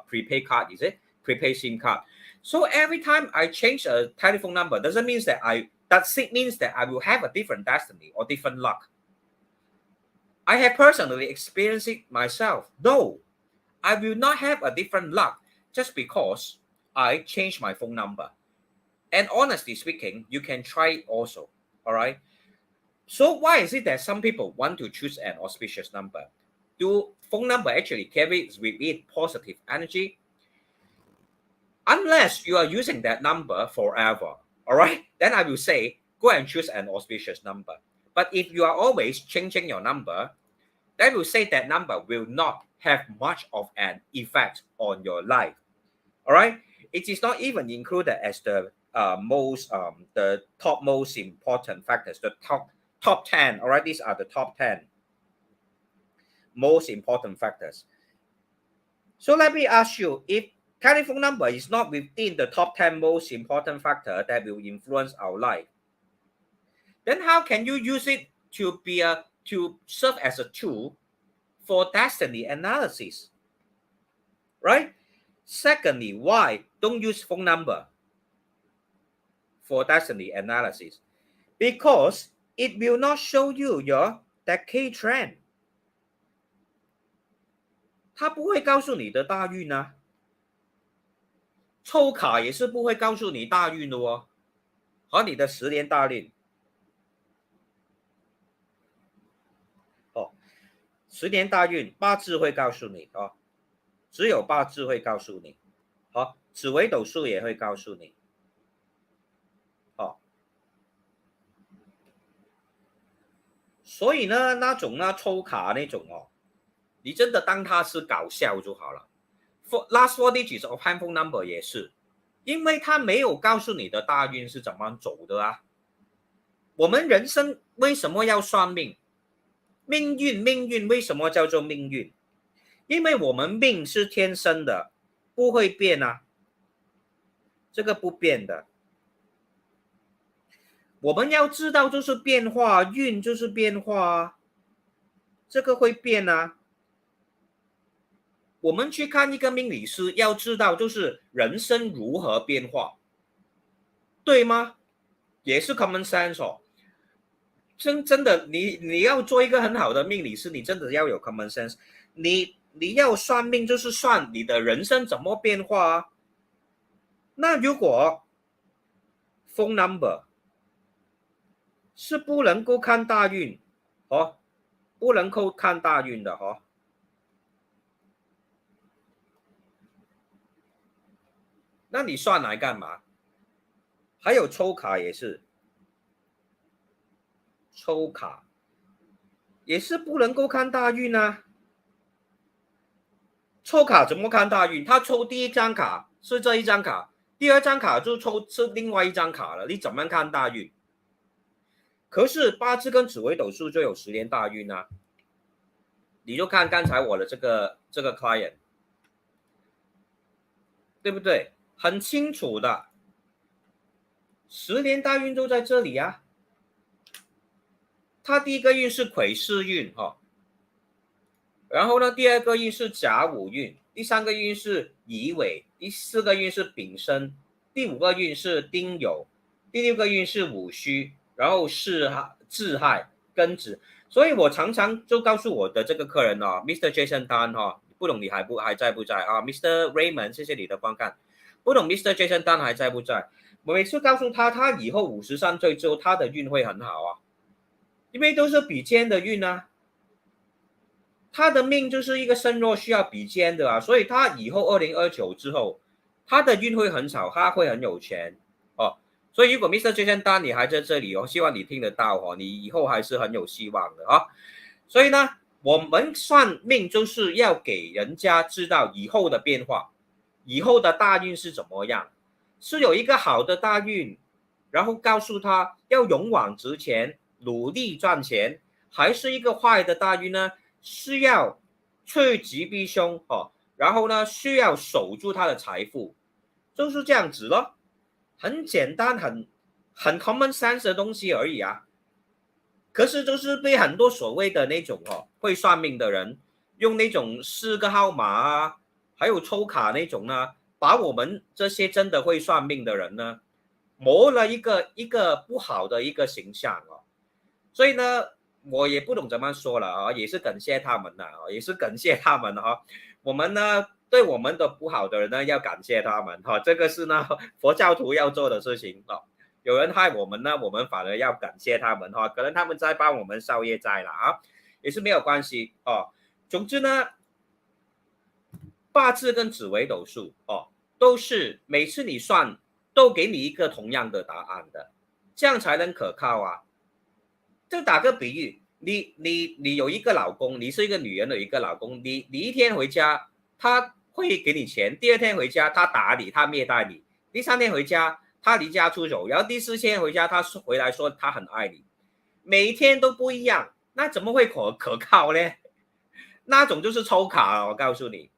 prepaid card, is it? Prepaid SIM card. So every time I change a telephone number, doesn't mean that it means that I will have a different destiny or different luck. I have personally experienced it myself. No, I will not have a different luck just because I change my phone number. And honestly speaking, you can try it also. All right. So why is it that some people want to choose an auspicious number? Do phone number actually carries with it positive energy? Unless you are using that number forever, all right, then I will say go and choose an auspicious number. But if you are always changing your number, then I will say that number will not have much of an effect on your life. All right, it is not even included as the the top most important factors, the top 10. All right, these are the top 10 most important factors. So let me ask you, if telephone number is not within the top 10 most important factor that will influence our life, then how can you use it to serve as a tool for destiny analysis, right? Secondly, why don't use phone number for destiny analysis? Because it will not show you your decade trend. 它不会告诉你的大运啊，抽卡也是不会告诉你大运的哦，和你的10年大运。哦，10年大运八字会告诉你哦，只有八字会告诉你。好，紫微斗数也会告诉你。哦，所以呢，那种呢抽卡那种哦，你真的当它是搞笑就好了。Last four digits of handphone number 也是，因为它没有告诉你的大运是怎么走的啊。我们人生为什么要算命？命运为什么叫做命运？因为我们命是天生的，不会变啊，这个不变的。我们要知道就是变化，运就是变化啊，这个会变啊。我们去看一个命理师，要知道就是人生如何变化，对吗？也是 common sense 哦。真的，你要做一个很好的命理师，你真的要有 common sense。你要算命，就是算你的人生怎么变化啊。那如果 phone number 是不能够看大运，哦，不能够看大运的哦。那你算来干嘛？还有抽卡也是，抽卡也是不能够看大运啊。抽卡怎么看大运？他抽第一张卡是这一张卡，第二张卡就抽是另外一张卡了，你怎么看大运？可是八字跟紫微斗数就有10年大运啊，你就看刚才我的这个 client， 对不对？很清楚的，10年大运就在这里啊。他第一个运是癸巳运哈，然后呢，第二个运是甲午运，第三个运是乙尾，第四个运是丙申，第五个运是丁酉，第六个运是午戌，然后是巳亥庚子。所以我常常就告诉我的这个客人哦 ，Mr. Jason Tan 哈，不懂你还在不在啊 ？Mr. Raymond， 谢谢你的观看。不懂 Mr. Jason Tan 还在不在？我每次告诉他，他以后53岁之后，他的运会很好啊，因为都是比肩的运啊。他的命就是一个身弱需要比肩的啊，所以他以后2029之后，他的运会很少，他会很有钱哦。所以如果 Mr. Jason Tan 你还在这里哦，希望你听得到哦，你以后还是很有希望的啊。所以呢，我们算命就是要给人家知道以后的变化，以后的大运是怎么样，是有一个好的大运，然后告诉他要勇往直前，努力赚钱，还是一个坏的大运呢？是要趋吉避凶哦，然后呢，需要守住他的财富，就是这样子咯，很简单，很 common sense 的东西而已啊。可是就是被很多所谓的那种会算命的人用那种4个号码啊，还有抽卡那种呢，把我们这些真的会算命的人呢，磨了一个不好的一个形象哦。所以呢，我也不懂怎么说了啊，也是感谢他们的，也是感谢他们哈。我们呢，对我们的不好的人呢，要感谢他们哈，这个是呢佛教徒要做的事情啊。有人害我们呢，我们反而要感谢他们哈，可能他们在帮我们消业债了啊，也是没有关系哦。总之呢，八字跟紫微斗数哦，都是每次你算都给你一个同样的答案的，这样才能可靠啊。就打个比喻，你有一个老公，你是一个女人的一个老公，你一天回家，他会给你钱，第二天回家他打你，他虐待你，第三天回家他离家出走，然后第4天回家他回来说他很爱你，每一天都不一样，那怎么会可靠呢？那种就是抽卡了，我告诉你。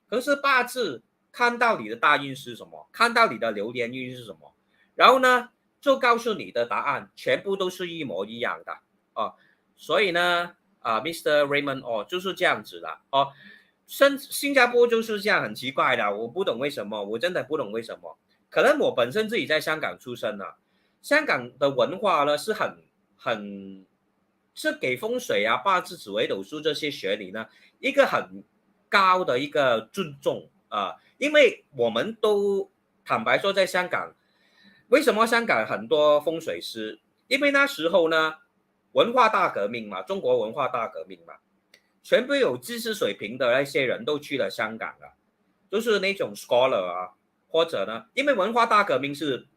可是八字看到你的大运是什么，看到你的流年运是什么，然后呢，就告诉你的答案全部都是一模一样的哦。所以呢，Mr. Raymond 哦，就是这样子的哦。新加坡就是这样，很奇怪的，我不懂为什么，我真的不懂为什么。可能我本身自己在香港出生啊，香港的文化呢是很是给风水啊、八字、紫微斗数这些学理呢一个很高的一个尊重啊，因为我们都坦白说，在香港，为什么香港很多风水师？因为那时候呢，文化大革命嘛，中国文化大革命嘛，全部有知识水平的那些人都去了香港了，就是那种 scholar 啊，或者呢，因为文化大革命是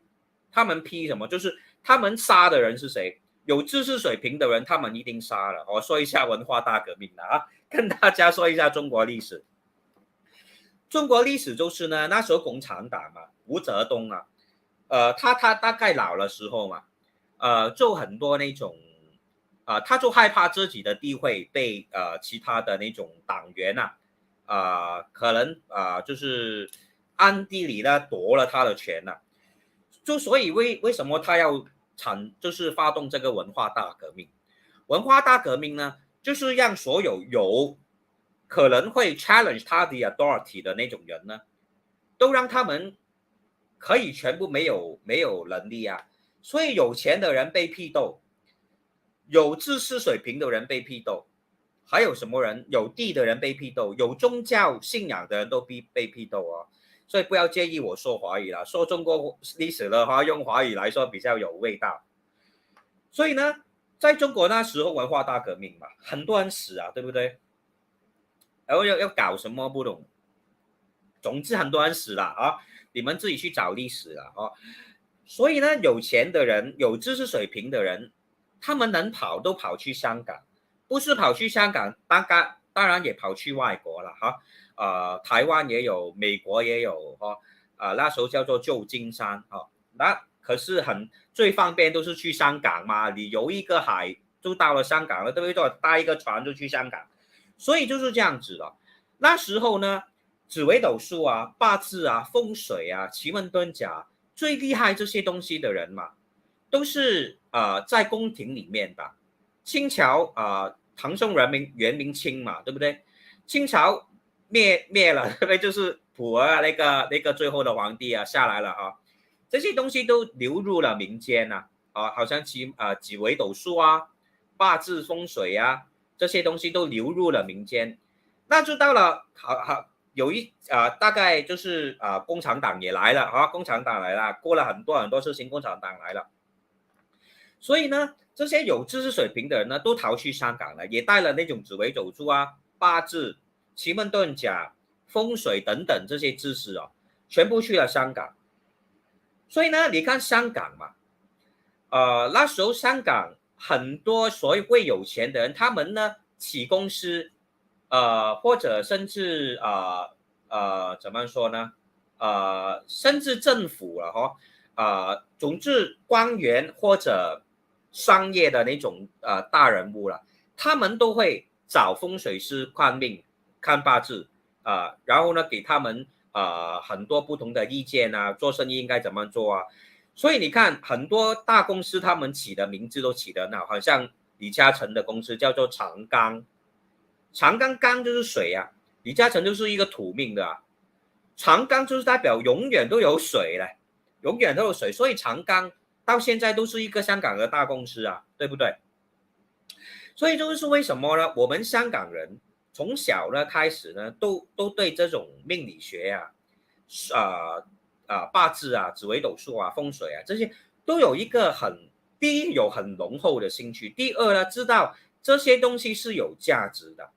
他们批什么，就是他们杀的人是谁？有知识水平的人，他们一定杀了。我说一下文化大革命了啊，跟大家说一下中国历史。中国历史就是呢，那时候共产党嘛，毛泽东啊，他大概老的时候嘛，就很多那种，他就害怕自己的地位被其他的那种党员可能就是暗地里呢夺了他的权了，就所以为什么他要就是发动这个文化大革命？文化大革命呢，就是让所有可能会 challenge 他的 authority 的那种人呢，都让他们可以全部没有能力啊。所以有钱的人被批斗，有知识水平的人被批斗，还有什么人？有地的人被批斗，有宗教信仰的人都被批斗哦。所以不要介意我说华语啦，说中国历史的话，用华语来说比较有味道。所以呢，在中国那时候文化大革命嘛，很多人死啊，对不对？然后要搞什么不懂，总之很多人死了啊，你们自己去找历史了啊。所以呢，有钱的人、有知识水平的人，他们能跑都跑去香港，不是跑去香港，当然也跑去外国了哈，台湾也有，美国也有那时候叫做旧金山那可是最方便都是去香港嘛，你游一个海就到了香港了，对不对？搭一个船就去香港，所以就是这样子了。那时候呢，紫微斗数啊、八字啊、风水啊、奇门遁甲最厉害这些东西的人嘛，都是在宫廷里面的。清朝唐宋元明清嘛，对不对？清朝灭了，对不对？就是普洱那个最后的皇帝下来了这些东西都流入了民间好像紫微斗数啊、八字风水啊这些东西都流入了民间，那就到了有大概就是共产党也来了共产党来了，过了很多事情，共产党来了，所以呢，这些有知识水平的人呢，都逃去香港了，也带了那种紫微斗数啊、八字、奇门遁甲、风水等等这些知识全部去了香港。所以呢，你看香港嘛，那时候香港很多所谓有钱的人，他们呢起公司，或者甚至怎么说呢，甚至政府了总之官员或者商业的那种大人物了，他们都会找风水师看命、看八字然后呢给他们很多不同的意见做生意应该怎么做所以你看很多大公司他们起的名字都起得很好，好像李嘉诚的公司叫做长江，长江江就是水李嘉诚就是一个土命的长江就是代表永远都有水嘞，永远都有水，所以长江到现在都是一个香港的大公司对不对？所以就是为什么呢？我们香港人从小呢开始呢，都对这种命理学八字紫微斗数风水这些都有一个第一有很浓厚的兴趣，第二呢知道这些东西是有价值的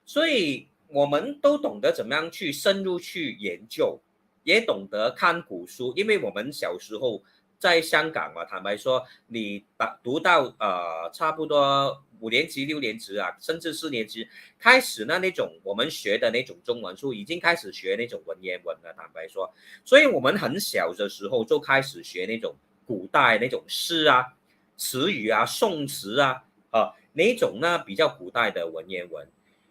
所以我们都懂得怎么样去深入去研究，也懂得看古书，因为我们小时候在香港坦白说，你读到差不多5年级、6年级甚至4年级开始呢，那种我们学的那种中文书已经开始学那种文言文了，坦白说，所以我们很小的时候就开始学那种古代那种诗词语宋词那种呢比较古代的文言文。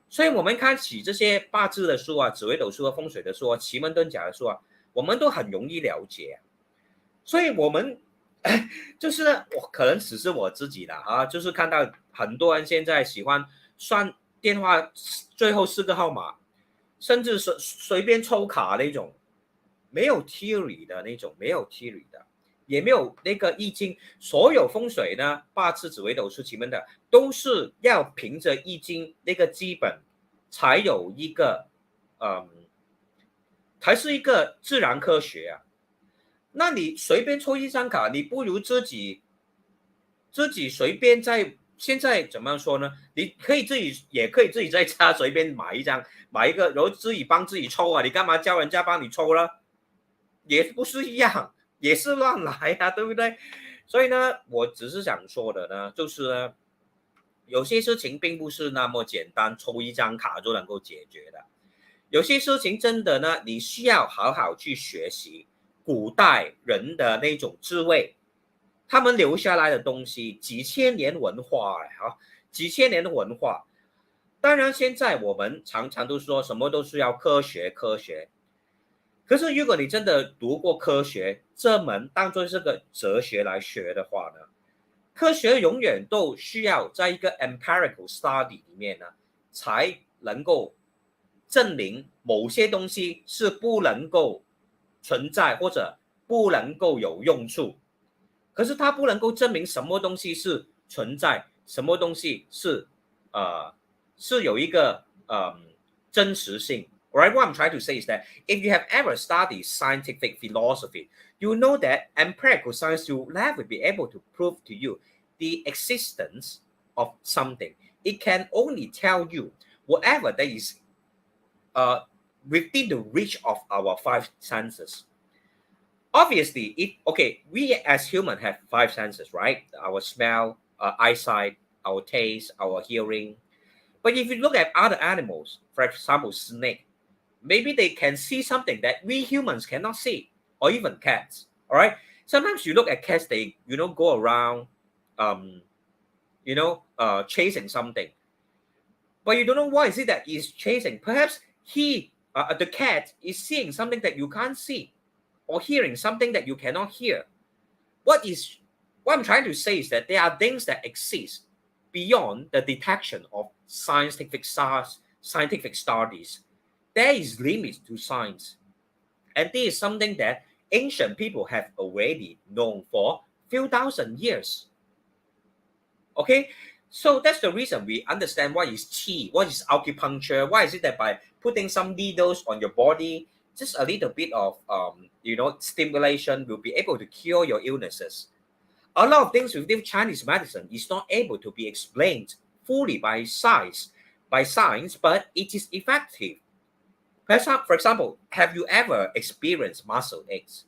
所以我们看起这些八字的书紫微斗数风水的书奇门遁甲的书我们都很容易了解所以我们就是我可能只是我自己的就是看到很多人现在喜欢算电话最后4个号码，甚至是随便抽卡那种，没有 theory 的那种，没有 theory 的，也没有那个易经，所有风水呢、八字、紫微斗数、奇门的，都是要凭着易经那个基本，才有一个才是一个自然科学那你随便抽一张卡，你不如自己随便现在怎么说呢？你可以也可以自己在家随便买一个，然后自己帮自己抽你干嘛叫人家帮你抽了？也不是一样，也是乱来对不对？所以呢，我只是想说的呢，就是呢，有些事情并不是那么简单，抽一张卡就能够解决的。有些事情真的呢，你需要好好去学习古代人的那种智慧，他们留下来的东西，几千年文化几千年的文化。当然，现在我们常常都说什么都是要科学。可是，如果你真的读过科学这门当作是个哲学来学的话呢，科学永远都需要在一个 empirical study 里面呢，才能够证明某些东西是不能够存在或者不能够有用处。可是它不能够证明什么东西是存在，什么东西是有一个真实性。Right? What I'm trying to say is that if you have ever studied scientific philosophy, you know that empirical science will never be able to prove to you the existence of something. It can only tell you whatever that is within the reach of our 5 senses. Obviously, we as humans have 5 senses, right? Our smell, eyesight, our taste, our hearing. But if you look at other animals, for example, snake, maybe they can see something that we humans cannot see, or even cats. All right. Sometimes you look at cats, they go around, um, chasing something, but you don't know why is it that he's chasing. Perhaps the cat, is seeing something that you can't see, or hearing something that you cannot hear. What is what I'm trying to say is that there are things that exist beyond the detection of scientific studies. There is limits to science, and this is something that ancient people have already known for few thousand years. Okay, so that's the reason we understand what is qi, what is acupuncture. Why is it that by putting some needles on your body, just a little bit of stimulation will be able to cure your illnesses? A lot of things within Chinese medicine is not able to be explained fully by science, but it is effective. For example, have you ever experienced muscle aches?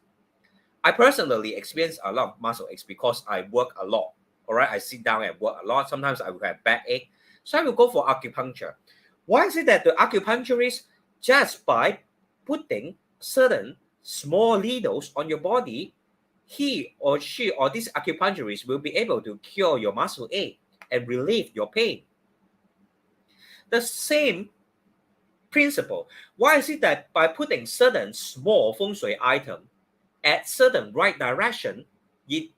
I personally experience a lot of muscle aches because I work a lot. All right, I sit down and work a lot. Sometimes I will have backache, so I will go for acupuncture. Why is it that the acupuncturist, just by putting certain small needles on your body, he or she or this acupuncturist will be able to cure your muscle ache and relieve your pain? The same principle. Why is it that by putting certain small feng shui item at certain right direction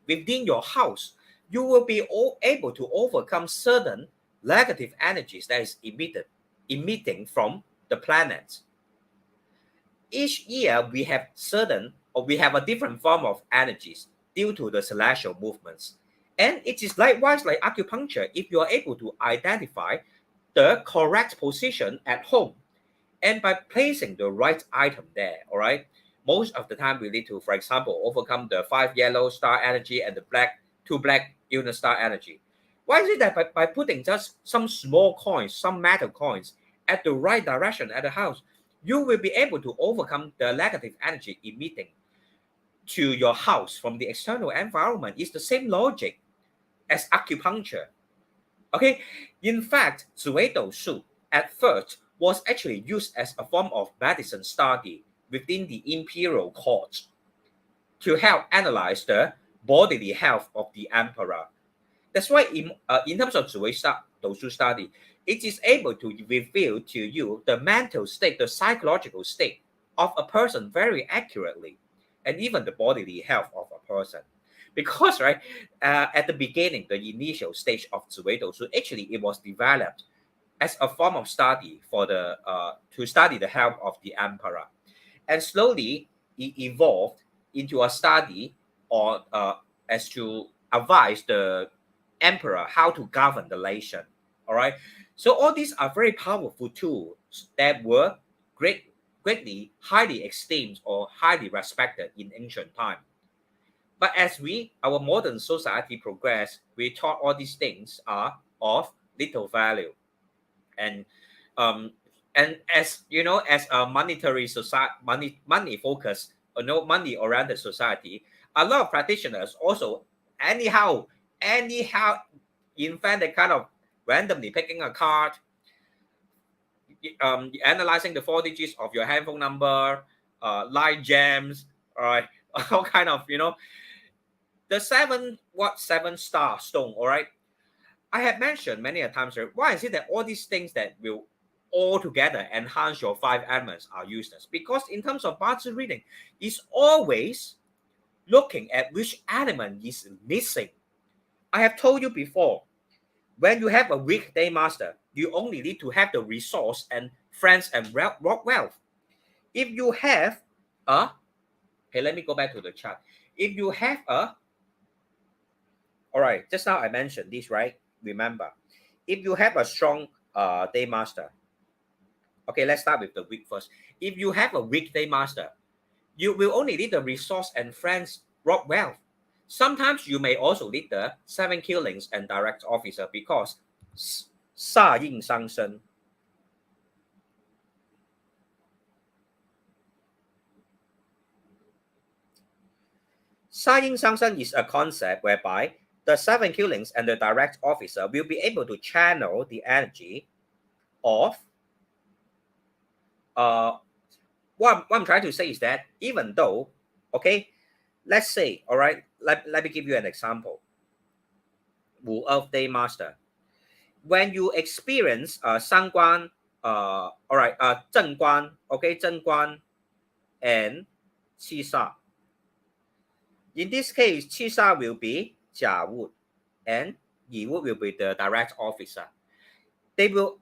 within your house, you will be able to overcome certain negative energies that is emitting from the planet? Each year we have a different form of energies due to the celestial movements. And it is likewise like acupuncture. If you are able to identify the correct position at home, and by placing the right item there, all right, most of the time we need to, for example, overcome the 5 yellow star energy and the two black unit star energy. Why is it that by putting just some small coins, some metal coins at the right direction at the house, you will be able to overcome the negative energy emitting to your house from the external environment? It's the same logic as acupuncture. Okay, in fact, 紫微斗数 at first was actually used as a form of medicine study within the imperial court to help analyze the bodily health of the emperor. That's why in terms of 紫微斗数 study, it is able to reveal to you the mental state, the psychological state of a person very accurately, and even the bodily health of a person. Because right, at the beginning, the initial stage of 紫微斗数, actually it was developed as a form of study for the to study the health of the emperor, and slowly it evolved into a study on as to advise the emperor how to govern the nation. All right, so all these are very powerful tools that were greatly highly esteemed or highly respected in ancient time. But as our modern society progress, we thought all these things are of little value. And um, as you know, as a monetary society, money focused, or no money oriented society, a lot of practitioners also anyhow invent a kind of randomly picking a card, analyzing the 4 digits of your handphone number, line gems, all right, all kind of the seven star stone. All right, I have mentioned many a times, right, why is it that all these things that will all together enhance your 5 elements are useless? Because in terms of Bazi reading, it's always looking at which element is missing. I have told you before, when you have a weak day master, you only need to have the resource and friends and wealth. If you have a, hey, let me go back to the chart. If you have a, all right, just now I mentioned this, right? Remember, if you have a strong day master, okay, let's start with the weak first. If you have a weak day master, you will only need the resource and friends wealth. Sometimes you may also need the 7 killings and direct officer because 煞印伤身. Sa Yin Sang Shen is a concept whereby the 7 killings and the direct officer will be able to channel the energy of what I'm trying to say is that even though, okay, let's say, all right, let me give you an example. Wu of Day Master. When you experience 三观, all right, 正观, okay, 正观 and 七杀. In this case, 七杀 will be Jia Wu and Yi Wu will be the direct officer. They will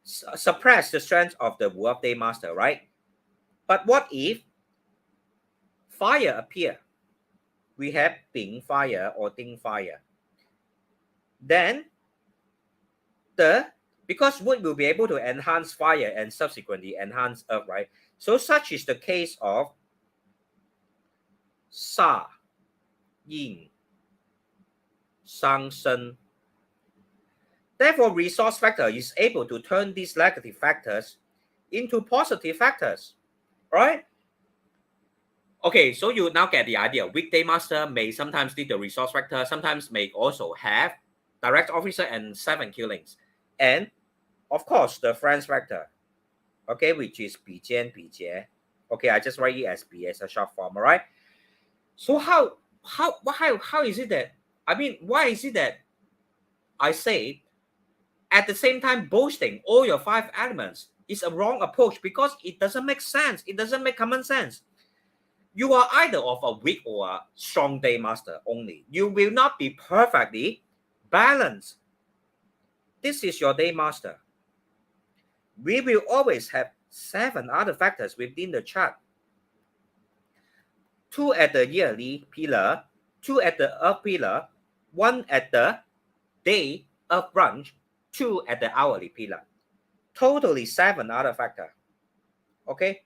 suppress the strength of the Wu of Day Master, right? But what if fire appear? We have Bing fire or Ding fire. Then because wood will be able to enhance fire and subsequently enhance earth, right? So such is the case of Sa, Yin, Sang, Shen. Therefore, resource factor is able to turn these negative factors into positive factors, right? Okay, so you now get the idea. Weekday master may sometimes need the resource factor, sometimes may also have direct officer and 7 killings. And of course, the friends factor, okay, which is 比肩比劫. Okay, I just write it as B as a short form, all right? So how is it that, I mean, why is it that I say at the same time boasting all your 5 elements is a wrong approach because it doesn't make sense. It doesn't make common sense. You are either of a weak or a strong day master only. You will not be perfectly balanced. This is your day master. We will always have 7 other factors within the chart. 2 at the yearly pillar, 2 at the earth pillar, 1 at the day earth branch, 2 at the hourly pillar. Totally 7 other factors. Okay?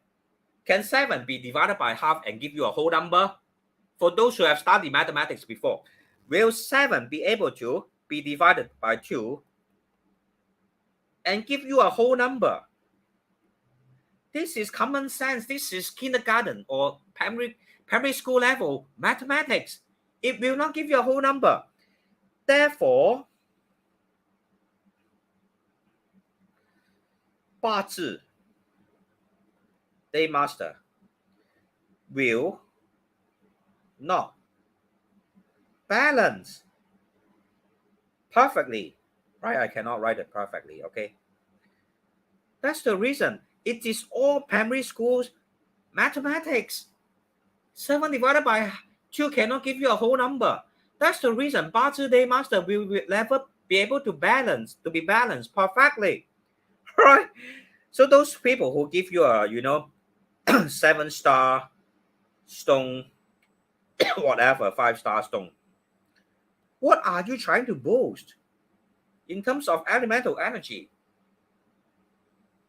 Can 7 be divided by half and give you a whole number? For those who have studied mathematics before, will 7 be able to be divided by 2 and give you a whole number? This is common sense. This is kindergarten or primary school level mathematics. It will not give you a whole number. Therefore, 八字 day master will not balance perfectly. Right? I cannot write it perfectly, okay? That's the reason. It is all primary schools mathematics. 7 divided by 2 cannot give you a whole number. That's the reason 八字 day master will never be able to be balanced perfectly. Right? So those people who give you a, 7-star stone, whatever, 5-star stone, what are you trying to boast in terms of elemental energy?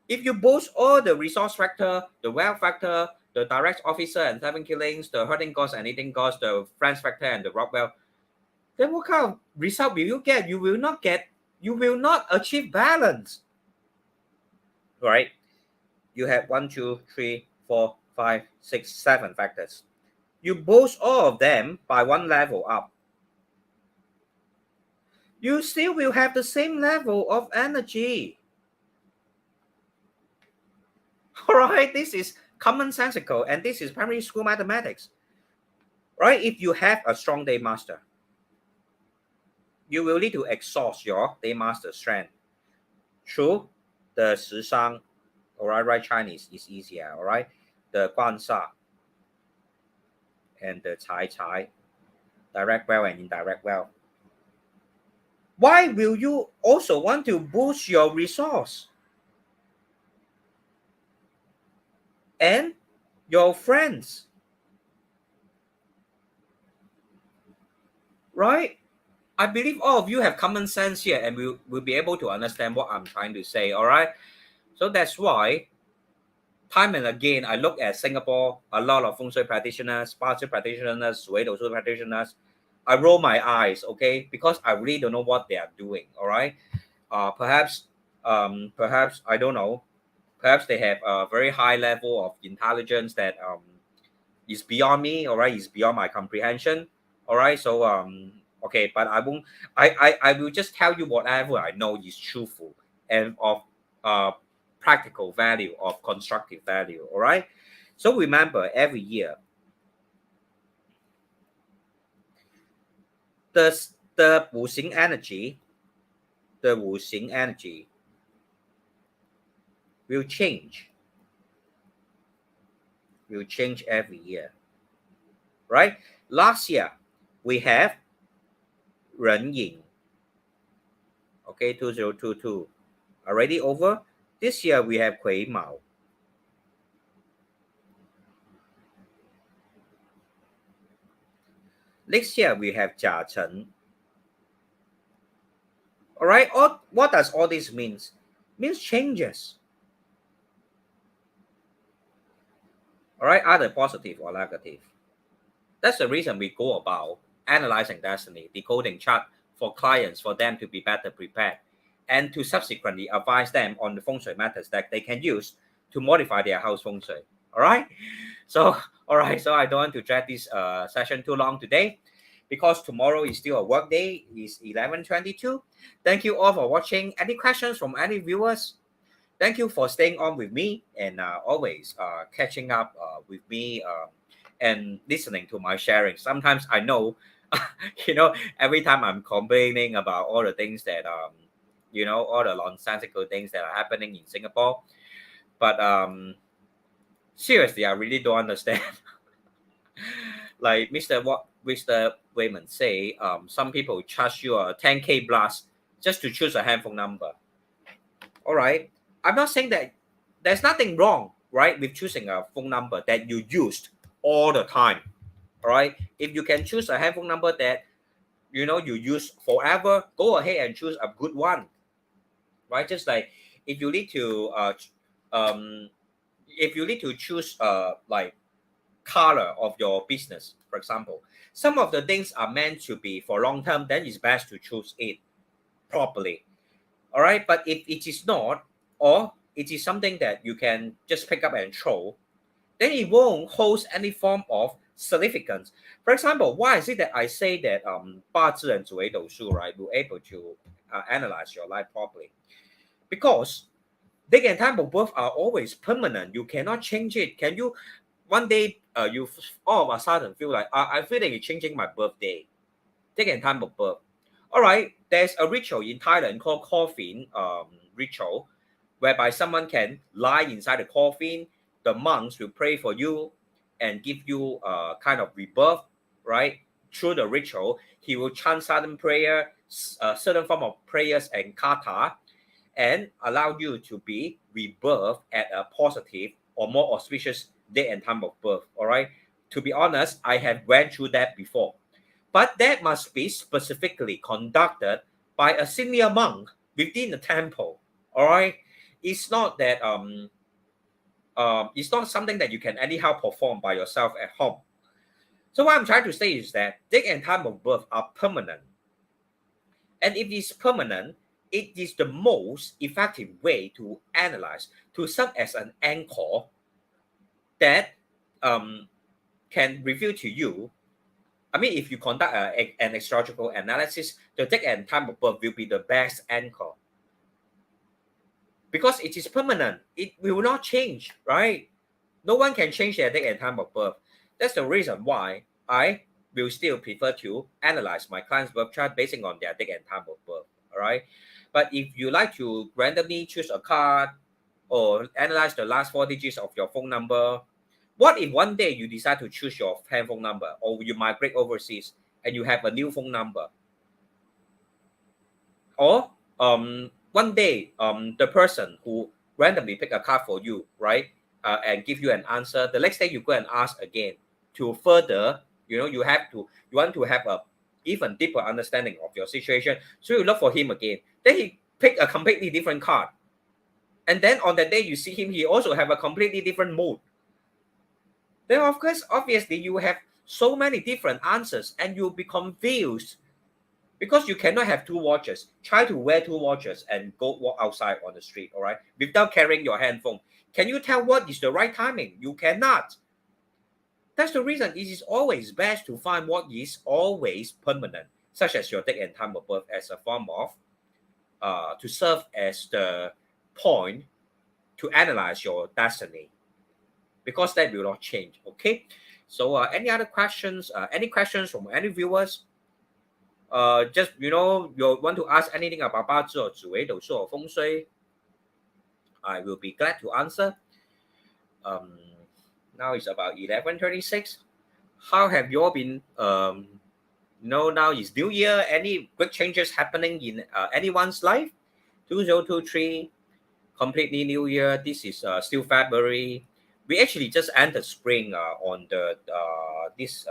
If you boast all the resource factor, the wealth factor, the direct officer and 7 killings, the hurting cost and eating cost, the friends factor and the rock well, then what kind of result will you get? You will not achieve balance. Right? You have 1, 2, 3, 4, 5, 6, 7 factors. You boast all of them by 1 level up. You still will have the same level of energy. All right, this is commonsensical and this is primary school mathematics. Right? If you have a strong day master, you will need to exhaust your day master strength through the 十伤. All right, Chinese is easier. All right, the 官杀 and the 财, direct well and indirect well. Why will you also want to boost your resource and your friends? Right? I believe all of you have common sense here and will be able to understand what I'm trying to say. All right. So that's why time and again I look at Singapore, a lot of feng shui practitioners, Bazi practitioners, Sui Dou practitioners. I roll my eyes, okay, because I really don't know what they are doing. All right. Perhaps I don't know. Perhaps they have a very high level of intelligence that is beyond me. All right, is beyond my comprehension. All right. So Okay, but I won't. I will just tell you whatever I know is truthful and of practical value, of constructive value. All right. So remember, every year the Wuxing energy, the Wuxing energy will change, every year, right? Last year we have Ren Ying, okay, 2022 already over. This year we have Kui Mao. Next year we have Jia Chen. All right. What does all this means? Means changes. All right. Either positive or negative. That's the reason we go about analyzing destiny, decoding chart for clients for them to be better prepared, and to subsequently advise them on the feng shui methods that they can use to modify their house feng shui. All right. So all right. So I don't want to drag this session too long today, because tomorrow is still a work day. It's 11:22. Thank you all for watching. Any questions from any viewers? Thank you for staying on with me and always catching up with me and listening to my sharing. Sometimes I know, every time I'm complaining about all the things that, all the nonsensical things that are happening in Singapore. But seriously, I really don't understand. Like Mr. Wayman say, some people charge you a 10K plus just to choose a handphone number. All right. I'm not saying that there's nothing wrong, right, with choosing a phone number that you used all the time. All right. If you can choose a handphone number that you use forever, go ahead and choose a good one. Right. Just like if you need to um choose like color of your business, for example, some of the things are meant to be for long term, then it's best to choose it properly. All right. But if it is not, or it is something that you can just pick up and throw, then it won't hold any form of significance. For example, why is it that I say that 八字and 紫微斗数, right, will able to analyze your life properly? Because date and time of birth are always permanent. You cannot change it. Can you one day you all of a sudden feel like I feel like you're changing my birthday, date and time of birth? All right, there's a ritual in Thailand called coffin ritual, whereby someone can lie inside the coffin. The monks will pray for you and give you a kind of rebirth, right? Through the ritual, he will chant certain prayer, certain form of prayers and kata, and allow you to be rebirthed at a positive or more auspicious date and time of birth. All right. To be honest, I have went through that before, but that must be specifically conducted by a senior monk within the temple. All right. It's not that it's not something that you can anyhow perform by yourself at home. So what I'm trying to say is that date and time of birth are permanent. And if it's permanent, it is the most effective way to analyze, to serve as an anchor that can reveal to you. I mean, if you conduct an astrological analysis, the date and time of birth will be the best anchor, because it is permanent. It will not change, right? No one can change their date and time of birth. That's the reason why I will still prefer to analyze my client's birth chart based on their date and time of birth. All right. But if you like to randomly choose a card or analyze the last 4 digits of your phone number, what if one day you decide to choose your handphone number, or you migrate overseas and you have a new phone number? Or one day the person who randomly pick a card for you, right, and give you an answer, the next day you go and ask again to further, you want to have a even deeper understanding of your situation, so you look for him again, then he pick a completely different card, and then on that day you see him, he also have a completely different mood. Then of course obviously you have so many different answers and you'll be confused, because you cannot have two watches. Try to wear two watches and go walk outside on the street, all right, without carrying your handphone. Can you tell what is the right timing? You cannot. That's the reason it is always best to find what is always permanent. such as your date and time of birth, as a form of to serve as the point to analyze your destiny, because that will not change. Okay. So any other questions? Any questions from any viewers? Just you want to ask anything about 八字 or 紫微斗数 or 风水, I will be glad to answer. Now it's about 11:36. How have you all been? Now it's New Year. Any big changes happening in anyone's life? 2023, completely New Year. This is still February. We actually just entered spring on the this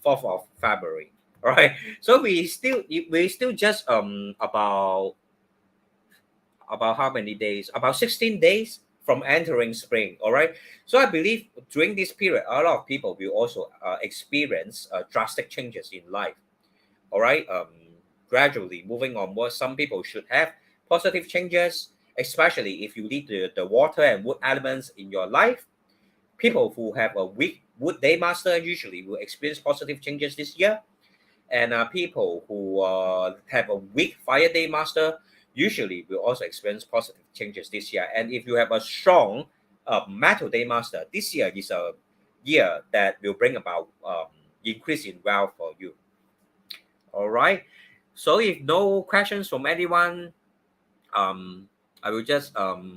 4th of February. All right. So we still just about how many days? About 16 days from entering spring. All right. So I believe during this period, a lot of people will also experience drastic changes in life. All right. Gradually moving onward, some people should have positive changes, especially if you need the water and wood elements in your life. People who have a weak wood day master usually will experience positive changes this year. And people who have a weak fire day master usually will also experience positive changes this year. And if you have a strong metal day master, this year is a year that will bring about increase in wealth for you. All right. So if no questions from anyone, I will just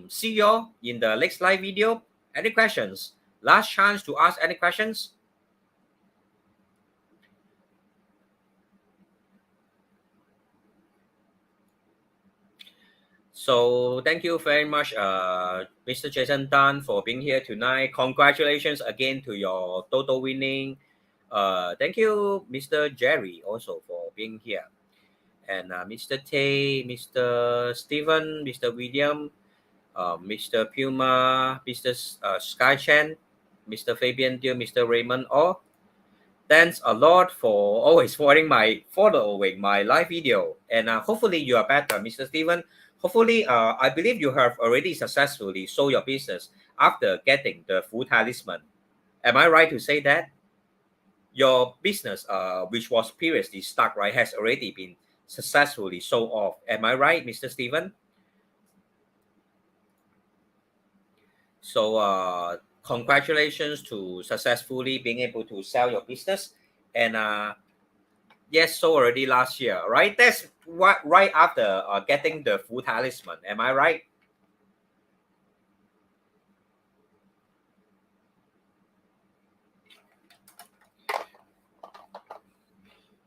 see you in the next live video. Any questions? Last chance to ask any questions. So thank you very much, Mr. Jason Dunn, for being here tonight. Congratulations again to your TOTO winning. Thank you, Mr. Jerry, also for being here. And Mr. Tay, Mr. Stephen, Mr. William, Mr. Puma, Mr. Sky Chen, Mr. Fabian Deal, Mr. Raymond, all. Thanks a lot for always following my live video. And hopefully you are better, Mr. Stephen. Hopefully, I believe you have already successfully sold your business after getting the full talisman. Am I right to say that? Your business, which was previously stuck, right, has already been successfully sold off. Am I right, Mr. Stephen? So congratulations to successfully being able to sell your business. And yes, so already last year, right? That's what right after getting the full talisman. Am I right?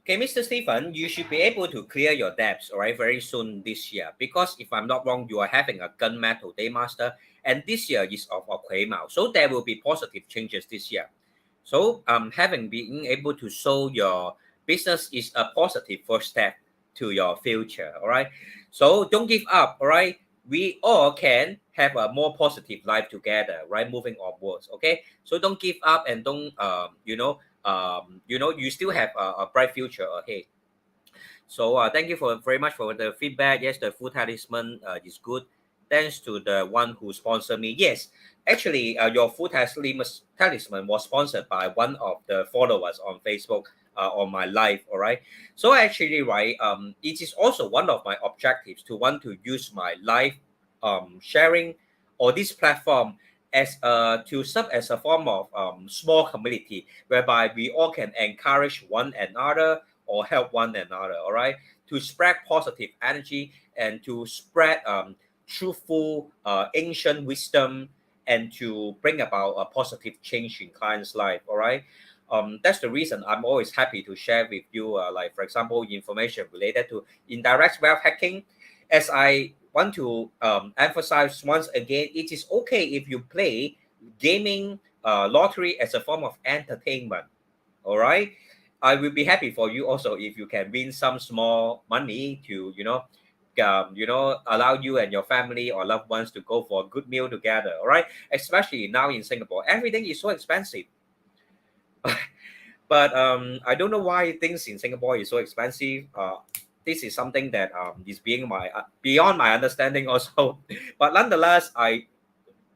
Okay, Mr. Stephen, you should be able to clear your debts, all right, very soon this year. Because if I'm not wrong, you are having a gunmetal day master, and this year is of a Mao. So there will be positive changes this year. So having being able to show your business is a positive first step to your future. All right. So don't give up. All right. We all can have a more positive life together, right? Moving onwards. Okay. So don't give up and don't you still have a bright future ahead. So thank you for very much for the feedback. Yes, the full talisman is good. Thanks to the one who sponsored me. Yes, actually, your full talisman was sponsored by one of the followers on Facebook on my live. All right. So actually, right, it is also one of my objectives to want to use my live sharing or this platform as to serve as a form of small community whereby we all can encourage one another or help one another, all right, to spread positive energy and to spread truthful ancient wisdom and to bring about a positive change in clients' life, all right. That's the reason I'm always happy to share with you, like for example, information related to indirect wealth hacking. As I want to emphasize once again, it is okay if you play gaming lottery as a form of entertainment, all right. I will be happy for you also if you can win some small money to allow you and your family or loved ones to go for a good meal together. All right, especially now in Singapore, everything is so expensive. But I don't know why things in Singapore is so expensive. This is something that is being beyond my understanding also. But nonetheless, I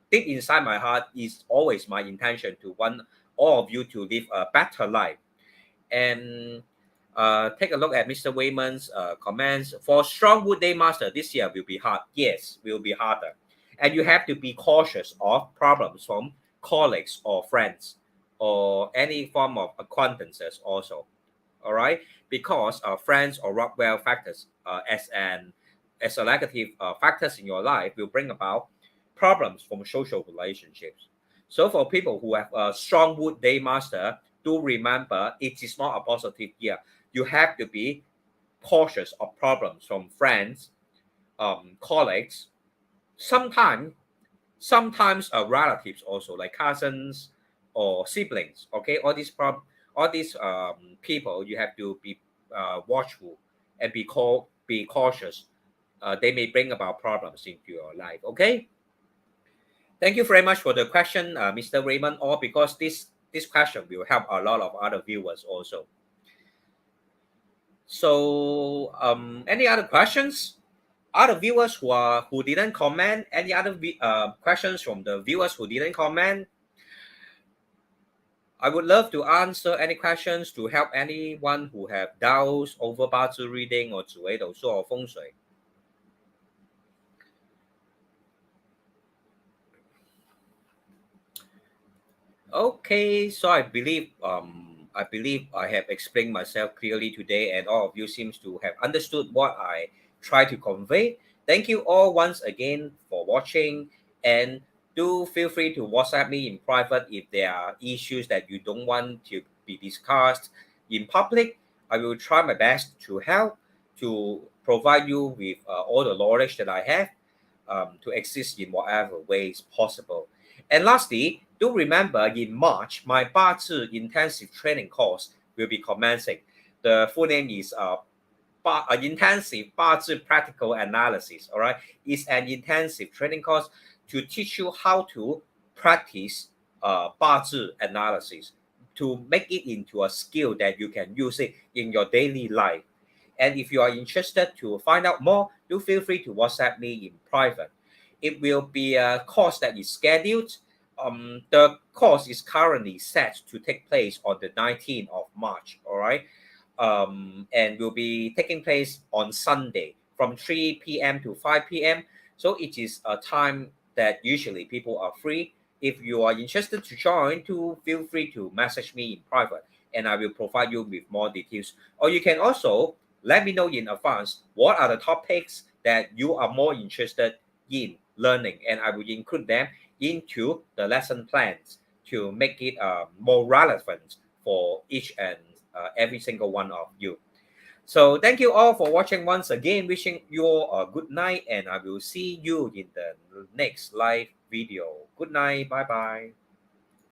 deep inside my heart is always my intention to want all of you to live a better life. And Take a look at Mr. Wayman's comments. For strong wood day master, this year will be hard. Yes, will be harder. And you have to be cautious of problems from colleagues or friends or any form of acquaintances also. All right, because friends or Rockwell factors as a negative factors in your life will bring about problems from social relationships. So for people who have a strong wood day master, do remember it is not a positive year. You have to be cautious of problems from friends, colleagues, sometimes relatives also like cousins or siblings. Okay, all these people you have to be watchful and be cautious. They may bring about problems into your life. Okay, thank you very much for the question, Mr. Raymond. Or because this question will help a lot of other viewers also. So, any other questions? Other viewers who didn't comment. Any other questions from the viewers who didn't comment? I would love to answer any questions to help anyone who have doubts over 八字 reading or 紫微斗数 or 风水. Okay, so I believe I have explained myself clearly today, and all of you seems to have understood what I try to convey. Thank you all once again for watching, and do feel free to WhatsApp me in private if there are issues that you don't want to be discussed in public. I will try my best to help to provide you with all the knowledge that I have to exist in whatever ways possible. And lastly, do remember in March, my 八字 intensive training course will be commencing. The full name is intensive 八字 practical analysis. All right, it's an intensive training course to teach you how to practice 八字 analysis to make it into a skill that you can use it in your daily life. And if you are interested to find out more, do feel free to WhatsApp me in private. It will be a course that is scheduled. The course is currently set to take place on the 19th of March, all right? And will be taking place on Sunday from 3 p.m. to 5 p.m. So it is a time that usually people are free. If you are interested to join, to feel free to message me in private and I will provide you with more details. Or you can also let me know in advance what are the topics that you are more interested in learning, and I will include them into the lesson plans to make it more relevant for each and every single one of you. So thank you all for watching once again. Wishing you all a good night, and I will see you in the next live video. Good night. Bye bye.